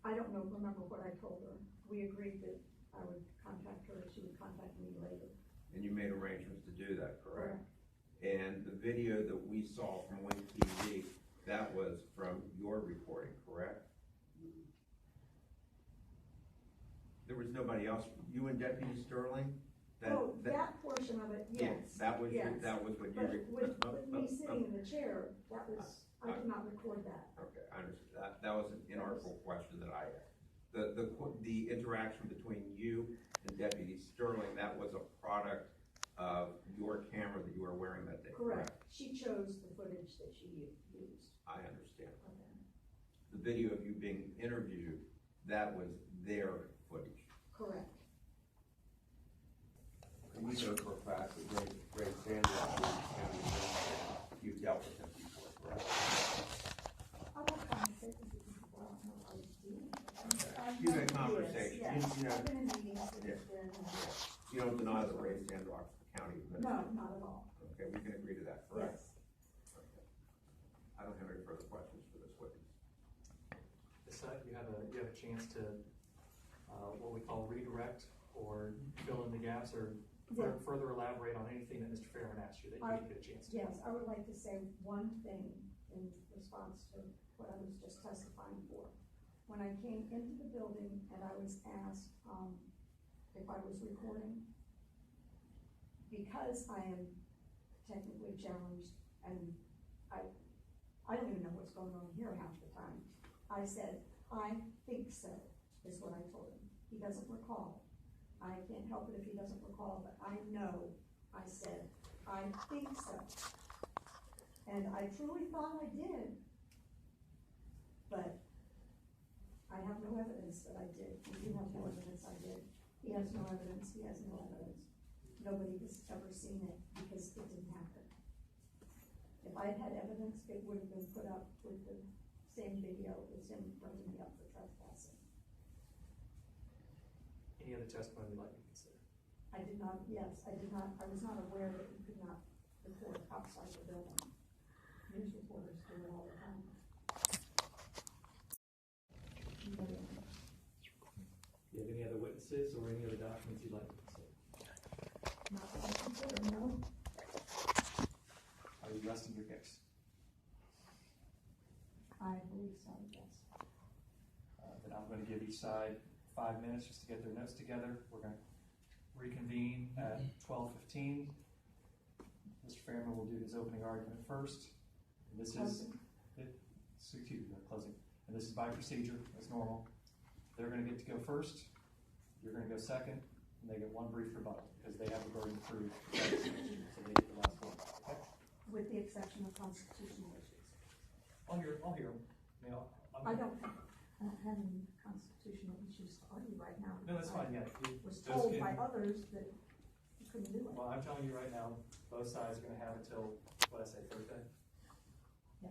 I don't know, remember what I told her. We agreed that I would contact her, she would contact me later. And you made arrangements to do that, correct? And the video that we saw from Wink TV, that was from your reporting, correct? There was nobody else, you and Deputy Sterling? Oh, that portion of it, yes. That was, yes. that was what you. But with me sitting in the chair, that was, I did not record that. Okay, I understand, that was an inartful question that I asked. The interaction between you and Deputy Sterling, that was a product of your camera that you were wearing that day, correct? Correct. She chose the footage that she used. I understand. Okay. The video of you being interviewed, that was their footage. Correct. know for a fact that Ray Sanders, you've dealt with him before, correct? I'm not trying to say this because I don't know what I was doing. You've had conversations. Yes, You know, I've been in meetings with Yeah. him. you don't deny that Ray Sanders, County No, Administrator. not at all. Okay, we can agree to that, correct? Yes. Okay. I don't have any further questions for this witness. You have a chance to, what we call redirect or fill in the gaps or Yeah. further elaborate on anything that Mr. Fairman asked you that you didn't get a chance to. Yes, I would like to say one thing in response to what I was just testifying for. When I came into the building and I was asked, if I was recording, because I am technically challenged and I don't even know what's going on here half the time. I said, I think so, is what I told him. He doesn't recall. I can't help it if he doesn't recall, but I know I said, I think so. And I truly thought I did, but I have no evidence that I did. You have no evidence I did. He has no evidence, he has no evidence. Nobody has ever seen it because it didn't happen. If I had had evidence, it would have been put up with the same video as him bringing me up for trespassing. Any other testimony you'd like to consider? I did not, yes, I did not, I was not aware that you could not record outside the building. News reporters do it all the time. Do you have any other witnesses or any other documents you'd like to consider? Not that I consider, no. Are you resting your case? I believe so, yes. Then I'm going to give each side 5 minutes just to get their notes together. We're going to reconvene at 12:15. Mr. Fairman will do his opening argument first. And this is, excuse me, closing. And this is by procedure, as normal. They're going to get to go first. You're going to go second, and they get one brief rebuttal because they have the burden of proof. So they get the last one. Okay? With the exception of constitutional issues. I'll hear them. You know, I don't have any constitutional issues to argue right now. No, that's fine. Yeah. I was told by others that you couldn't do it. Well, I'm telling you right now, both sides are going to have until, what I say, Thursday? Yeah.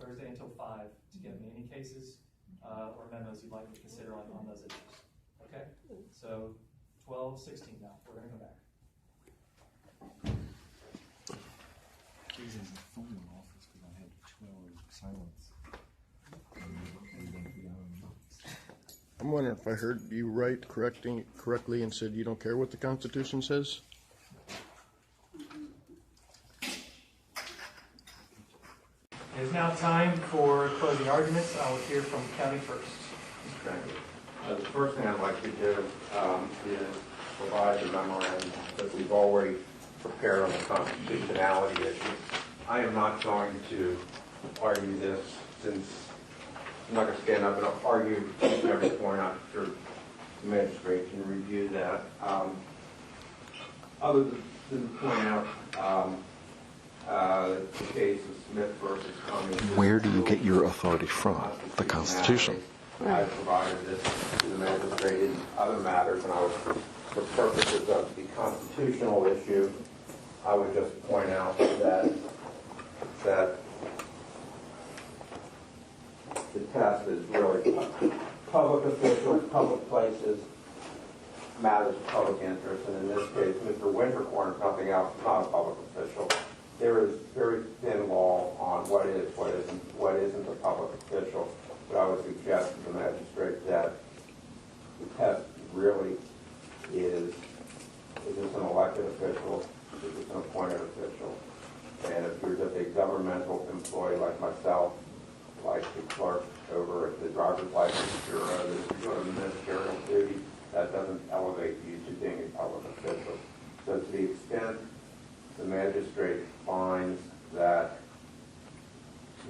Thursday until 5 to get me any cases or memos you'd like to consider on those issues. Okay? So 12:16 now. We're going to go back. Reasons the phone went off is because I had 2 hours of silence. I'm wondering if I heard you right correctly and said you don't care what the Constitution says? It is now time for closing arguments. I will hear from the county first. Thank you. The first thing I'd like to do is provide the memorandum that we've already prepared on the constitutionality issue. I am not going to argue this since I'm not going to stand up and argue every point. I'm sure the magistrate can review that. Other than point out the case of Smith versus Cummings. Where do you get your authority from? The Constitution. I provided this to the magistrate in other matters, and I would, for purposes of the constitutional issue, I would just point out that the test is really public officials, public places, matters of public interest, and in this case, Mr. Wintercorn, if nothing else, is not a public official. There is very thin law on what isn't a public official, but I would suggest to the magistrate that the test really is this an elected official, is this an appointed official? And if you're just a governmental employee like myself, like the clerk over at the driver's license bureau, that if you're doing ministerial duty, that doesn't elevate you to being a public official. So to the extent the magistrate finds that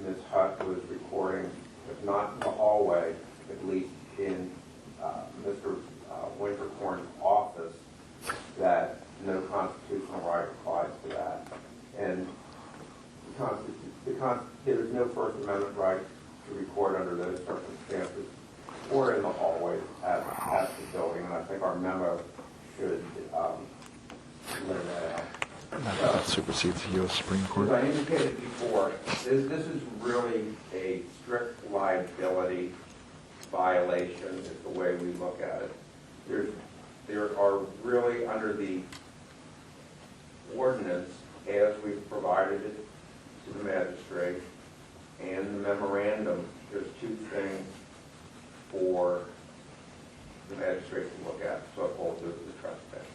Ms. Hutt was recording, if not in the hallway, at least in Mr. Wintercorn's office, that no constitutional right applies to that. And there is no First Amendment right to record under those circumstances or in the hallway at the building. And I think our memo should supersedes the U.S. Supreme Court. As I indicated before, this is really a strict liability violation is the way we look at it. There are really, under the ordinance, as we've provided it to the magistrate and the memorandum, there's two things for the magistrate to look at, so it falls into the trespass.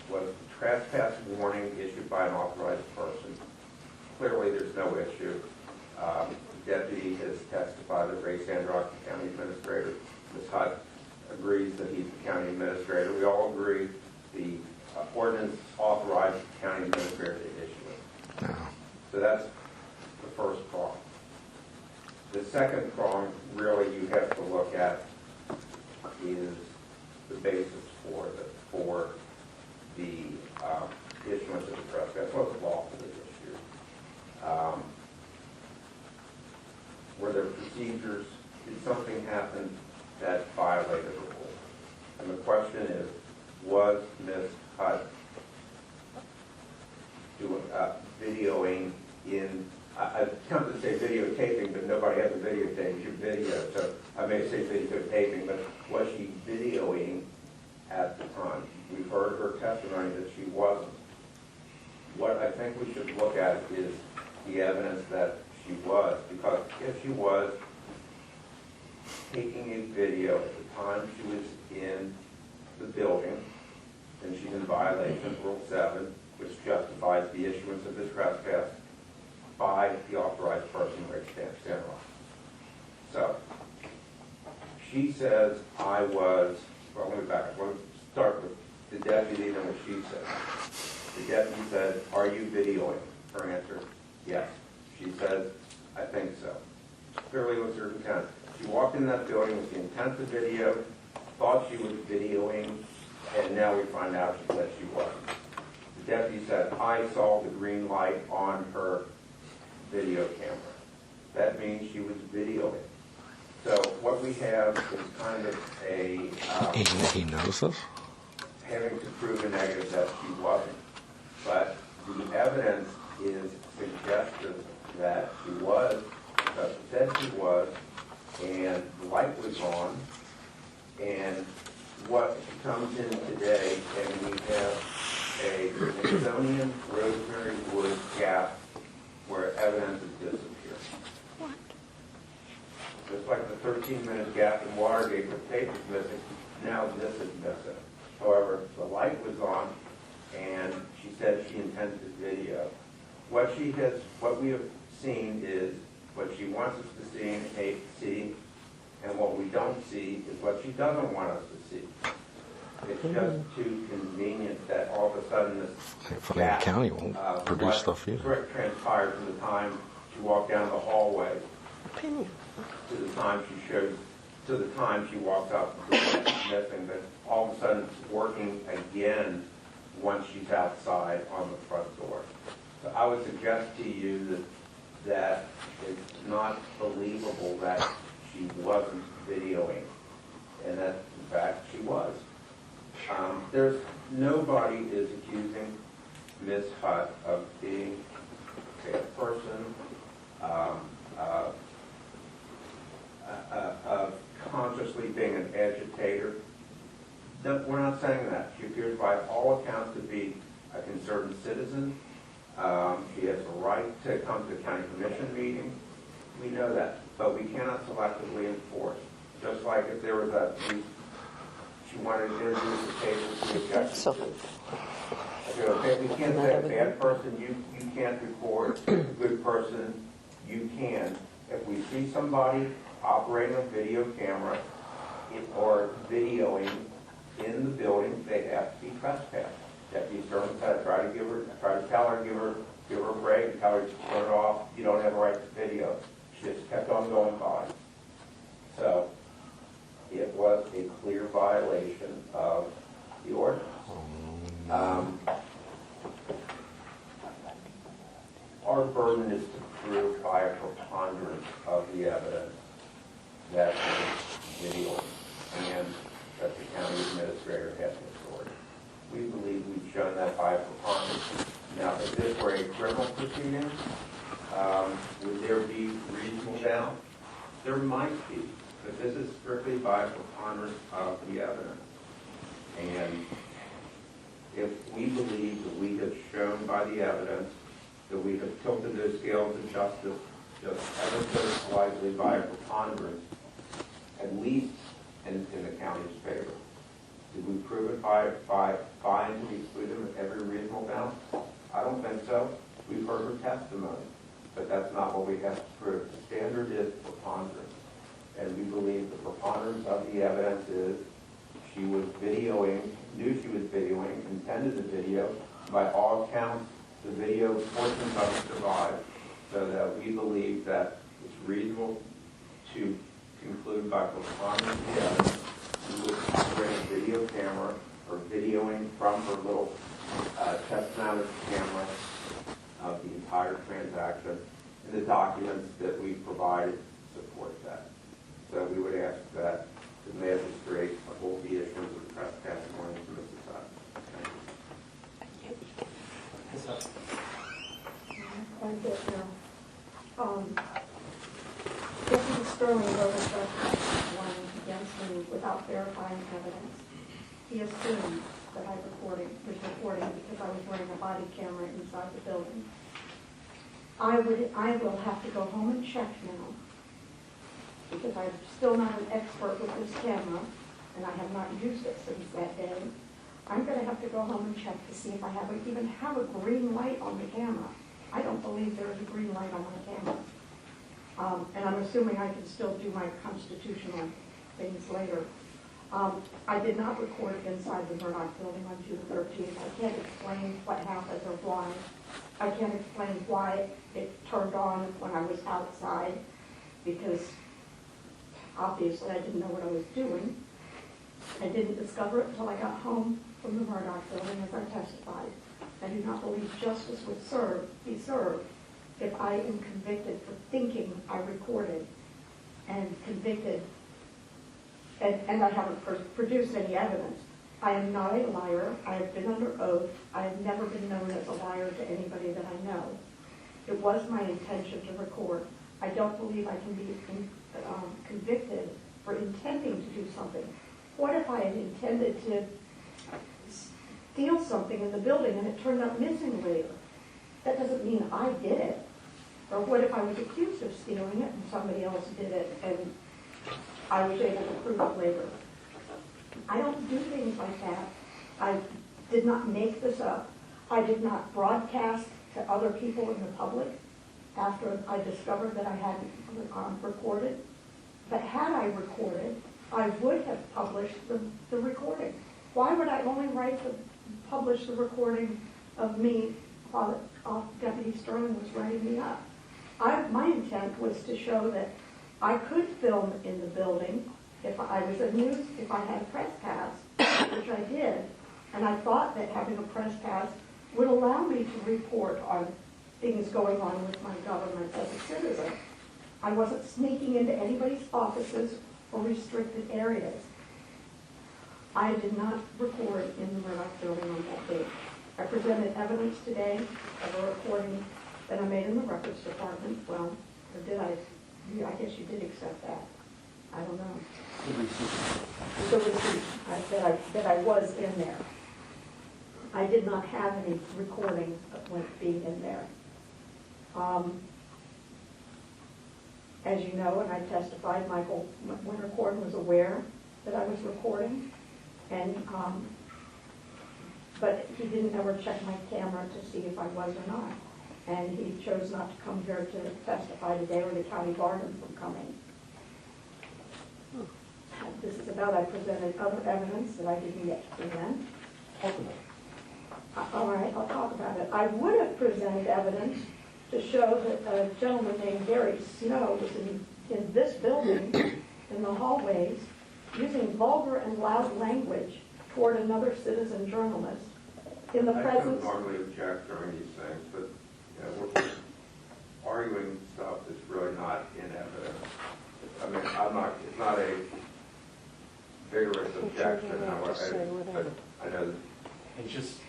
Was the trespass warning issued by an authorized person? Clearly, there's no issue. The deputy has testified that Ray Sandrock, the county administrator. Ms. Hutt agrees that he's the county administrator. We all agree the ordinance authorized the county administrator to issue it. No. So that's the first prong. The second prong, really, you have to look at is the basis for the issuance of the trespass. What's the law for this issue? Were there procedures? Did something happen that violated the rule? And the question is, was Ms. Hutt doing videoing in? I come to say videotaping, but nobody has a videotape. You video, so I may say videotaping, but was she videoing at the time? We've heard her testimony that she wasn't. What I think we should look at is the evidence that she was, because if she was taking a video at the time she was in the building, then she's in violation of Rule 7, which justifies the issuance of the trespass by the authorized person, Ray Sandrock. So, she says, I was, well, let me back up. Let me start with the deputy and what she said. The deputy said, are you videoing? Her answer, yes. She said, I think so. Clearly was her intent. She walked in that building with the intent to video, thought she was videoing, and now we find out that she wasn't. The deputy said, I saw the green light on her video camera. That means she was videoing. So what we have is kind of a... he knows this? Having to prove a negative that she wasn't. But the evidence is suggestive that she was, because she said she was, and the light was on, and what comes in today, and we have a Smithsonian rosemary wood gap where evidence has disappeared. What? Just like the 13-minute gap in Watergate where tape is missing, now this is missing. However, the light was on, and she said she intended to video. What we have seen is what she wants us to see, and what we don't see is what she doesn't want us to see. It's just too convenient that all of a sudden this gap, county won't produce stuff either. Transpired from the time she walked down the hallway to the time she walks out the door missing, but all of a sudden it's working again once she's outside on the front door. So I would suggest to you that it's not believable that she wasn't videoing, and that in fact she was. There's nobody is accusing Ms. Hutt of being a person, of consciously being an agitator. No, we're not saying that. She appears by all accounts to be a concerned citizen. She has a right to come to a county commission meeting. We know that, but we cannot selectively enforce. Just like if there was she wanted to introduce a case that she objected to. I said, okay, we can't say a bad person, you can't record, a good person, you can. If we see somebody operating a video camera or videoing in the building, they have to be trespassed. Deputy Stern said, try to tell her, give her a break, tell her to turn it off, you don't have a right to video. She just kept on going by. So, it was a clear violation of the ordinance. Our burden is to prove by a preponderance of the evidence that the video and that the county administrator has the authority. we believe we've shown that by preponderance. Now, if this were a criminal proceeding, would there be reasonable doubt? There might be, but this is strictly by preponderance of the evidence. And if we believe that we have shown by the evidence that we have tilted those scales of justice just ever so slightly by a preponderance, at least in the county's favor. Did we prove it by fines to exclude them with every reasonable doubt? I don't think so. We've heard her testimony, but that's not what we have to prove. The standard is preponderance. And we believe the preponderance of the evidence is she was videoing, knew she was videoing, intended the video. By all accounts, the video portions of it survived, so that we believe that it's reasonable to conclude by preponderance of the evidence she was operating a video camera or videoing from her little test-mounted camera of the entire transaction, and the documents that we provided support that. So we would ask that the magistrate hold the issuance of the press testimony from Mr. Sutton. Thank you. Quite a bit now. Deputy Sterling wrote a judgment against me without verifying evidence. He assumed that I was recording because I was wearing a body camera inside the building. I will have to go home and check now, because I'm still not an expert with this camera, and I have not used it since that day. I'm going to have to go home and check to see if I even have a green light on the camera. I don't believe there is a green light on my camera. And I'm assuming I can still do my constitutional things later. I did not record inside the Murdoch building on June 13th. I can't explain what happened or why. I can't explain why it turned on when I was outside, because obviously I didn't know what I was doing. I didn't discover it until I got home from the Murdoch building, as I testified. I do not believe justice would be served if I am convicted for thinking I recorded and convicted, and I haven't produced any evidence. I am not a liar. I have been under oath. I have never been known as a liar to anybody that I know. It was my intention to record. I don't believe I can be convicted for intending to do something. What if I had intended to steal something in the building and it turned up missing later? That doesn't mean I did it. Or what if I was accused of stealing it and somebody else did it and I was able to prove it later? I don't do things like that. I did not make this up. I did not broadcast to other people in the public after I discovered that I hadn't recorded. But had I recorded, I would have published the recording. Why would I only publish the recording of me while Deputy Sterling was writing me up? My intent was to show that I could film in the building if I was if I had a press pass, which I did, and I thought that having a press pass would allow me to report on things going on with my government as a citizen. I wasn't sneaking into anybody's offices or restricted areas. I did not record in the Murdoch building on that date. I presented evidence today of a recording that I made in the records department. Well, or did I? I guess you did accept that. I don't know. The receipt that I was in there. I did not have any recording of being in there. As you know, and I testified, Michael Wintercorn was aware that I was recording, and but he didn't ever check my camera to see if I was or not. And he chose not to come here to testify today, or the county barred him from coming. This is about, I presented other evidence that I didn't get to present. All right, I'll talk about it. I would have presented evidence to show that a gentleman named Gary Snow was in this building, in the hallways, using vulgar and loud language toward another citizen journalist in the presence. I don't normally object during these things, but we're arguing stuff that's really not in evidence. I mean, it's not a vigorous objection, however, but I know And just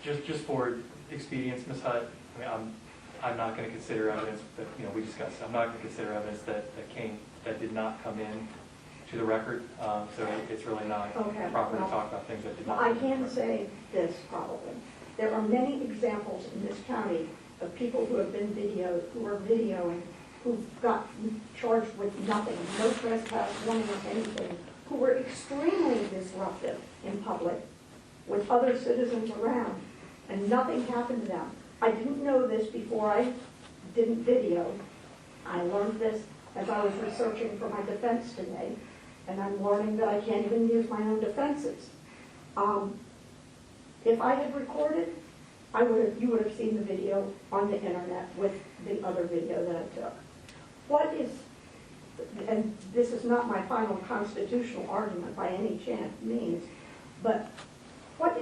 for expedience, Ms. Hutt, I mean, I'm not going to consider evidence that, you know, we discussed. I'm not going to consider evidence that did not come in to the record. So it's really not proper to talk about things that did not. I can say this probably. There are many examples in this county of people who have been videoed, who are videoing, who got charged with nothing, no trespass, warning or anything, who were extremely disruptive in public with other citizens around, and nothing happened to them. I didn't know this before I didn't video. I learned this as I was researching for my defense today, and I'm learning that I can't even use my own defenses. If I had recorded, you would have seen the video on the internet with the other video that I took. What is, and this is not my final constitutional argument by any means, but what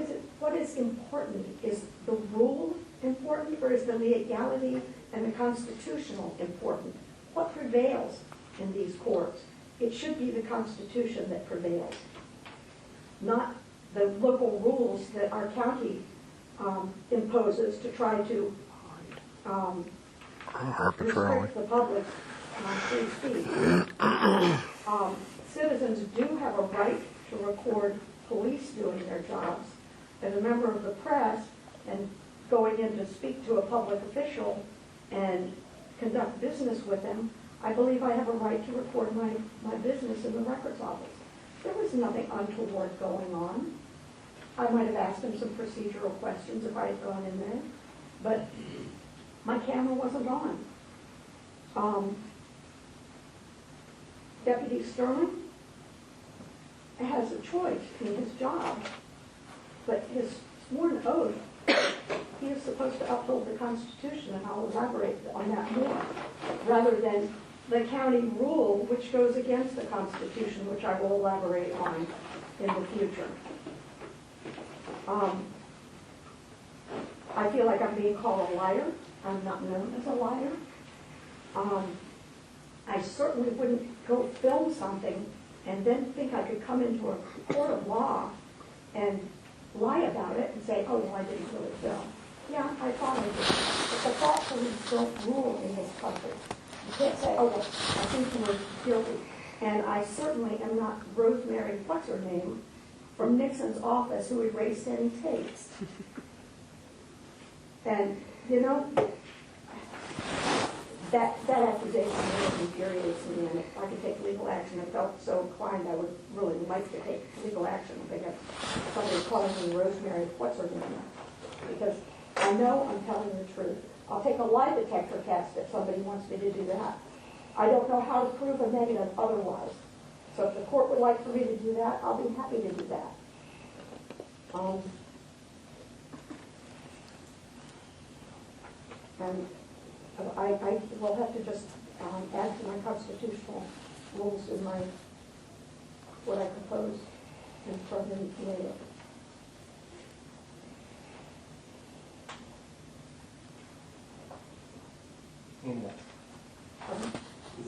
is important? Is the rule important, or is the legality and the constitutional important? What prevails in these courts? It should be the Constitution that prevails, not the local rules that our county imposes to try to restrict the public's free speech. Citizens do have a right to record police doing their jobs. As a member of the press and going in to speak to a public official and conduct business with them, I believe I have a right to record my business in the records office. There was nothing untoward going on. I might have asked him some procedural questions if I had gone in there, but my camera wasn't on. Deputy Sterling has a choice in his job, but his sworn oath, he is supposed to uphold the Constitution, and I'll elaborate on that more, rather than the county rule, which goes against the Constitution, which I will elaborate on in the future. I feel like I'm being called a liar. I'm not known as a liar. I certainly wouldn't go film something and then think I could come into a court of law and lie about it and say, oh, well, I didn't really film. Yeah, I thought I did. But the false police don't rule in this country. You can't say, oh, well, I think you were guilty. And I certainly am not Rosemary, what's her name, from Nixon's office who erased any tapes. And, you know, that accusation really infuriates me, and if I could take legal action, I felt so inclined I would really like to take legal action. I think somebody calling me Rosemary, what's her name? Because I know I'm telling the truth. I'll take a lie detector test if somebody wants me to do that. I don't know how to prove a negative otherwise. So if the court would like for me to do that, I'll be happy to do that. And I will have to just add to my constitutional rules in what I propose and from them later.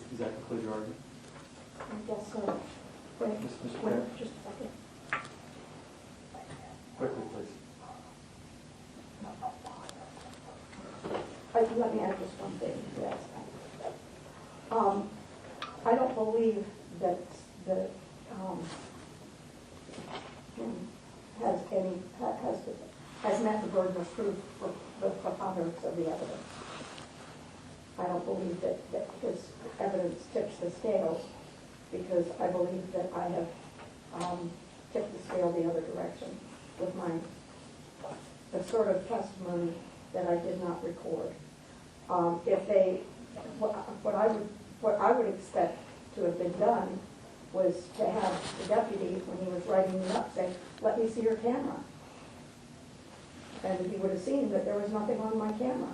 Does that conclude your argument? I guess so. Wait, Mr. Chair? just a second. Quickly, please. Let me add just one thing. Yes. I don't believe that the has met the burden of proof for the preponderance of the evidence. I don't believe that his evidence tips the scales, because I believe that I have tipped the scale the other direction with the sort of testimony that I did not record. What I would expect to have been done was to have the deputy, when he was writing me up, say, "Let me see your camera." And he would have seen that there was nothing on my camera.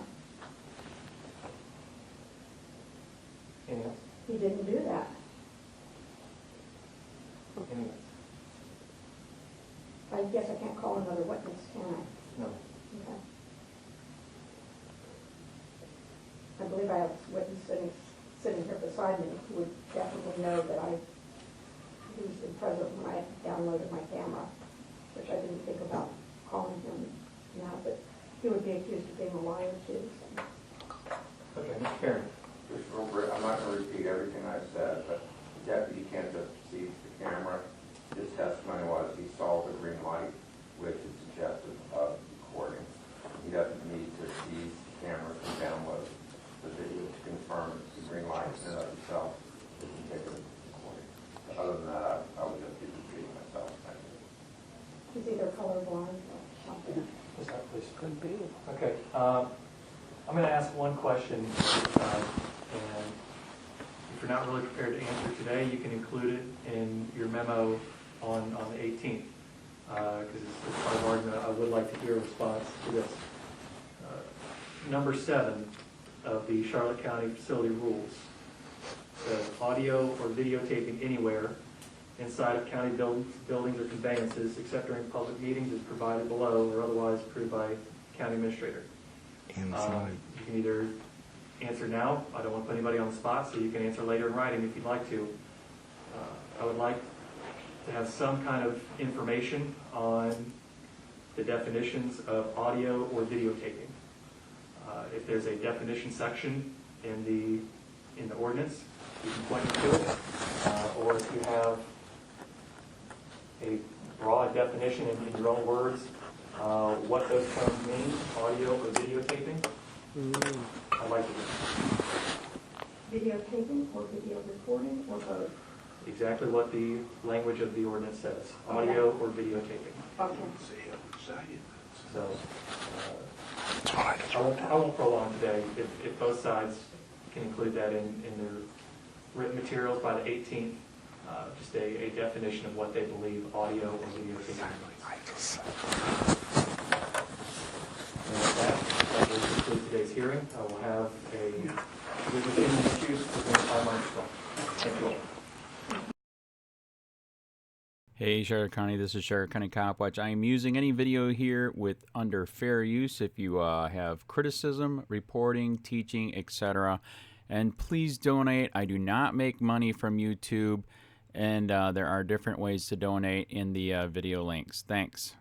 Anything else? He didn't do that. Anything else? I guess I can't call another witness, can I? No. Okay. I believe I have a witness sitting here beside me who would definitely know that he was present when I downloaded my camera, which I didn't think about calling him being accused of being a liar too. So. Okay, Mr. Perry. Just real brief, I'm not gonna repeat everything I said, but Deputy Kenta sees the camera. His testimony was he saw the green light, which is suggestive of recording. He doesn't need to seize the camera to download the video to confirm the green light in and of itself is indicative of recording. But other than that, I would just be repeating myself. Thank you. He's either colorblind or something. Ms. Hunt, please. Could be. Okay, I'm going to ask one question, and if you're not really prepared to answer today, you can include it in your memo on the 18th, because it's part of our argument. I would like to hear a response to this. Number 7 of the Charlotte County Facility Rules says audio or videotaping anywhere inside of county buildings or conveyances, except during public meetings, is provided below or otherwise approved by county administrator. You can either answer now. I don't want to put anybody on the spot, so you can answer later in writing if you'd like to. I would like to have some kind of information on the definitions of audio or videotaping. If there's a definition section in the ordinance, you can point me to it, or if you have a broad definition in your own words, what those terms mean, audio or videotaping, I'd like to know. Videotaping or video recording or both? Exactly what the language of the ordinance says, audio or videotaping. Okay. So, I won't prolong today. If both sides can include that in their written materials by the 18th, just a definition of what they believe audio or videotaping is. And with that will conclude today's hearing. I will have a written issues within 5 months. Thank you all. Hey Charlotte County, this is Charlotte County COPWATCH. I am using any video here with under fair use if you have criticism, reporting, teaching, etc. And please donate. I do not make money from YouTube, and there are different ways to donate in the video links. Thanks.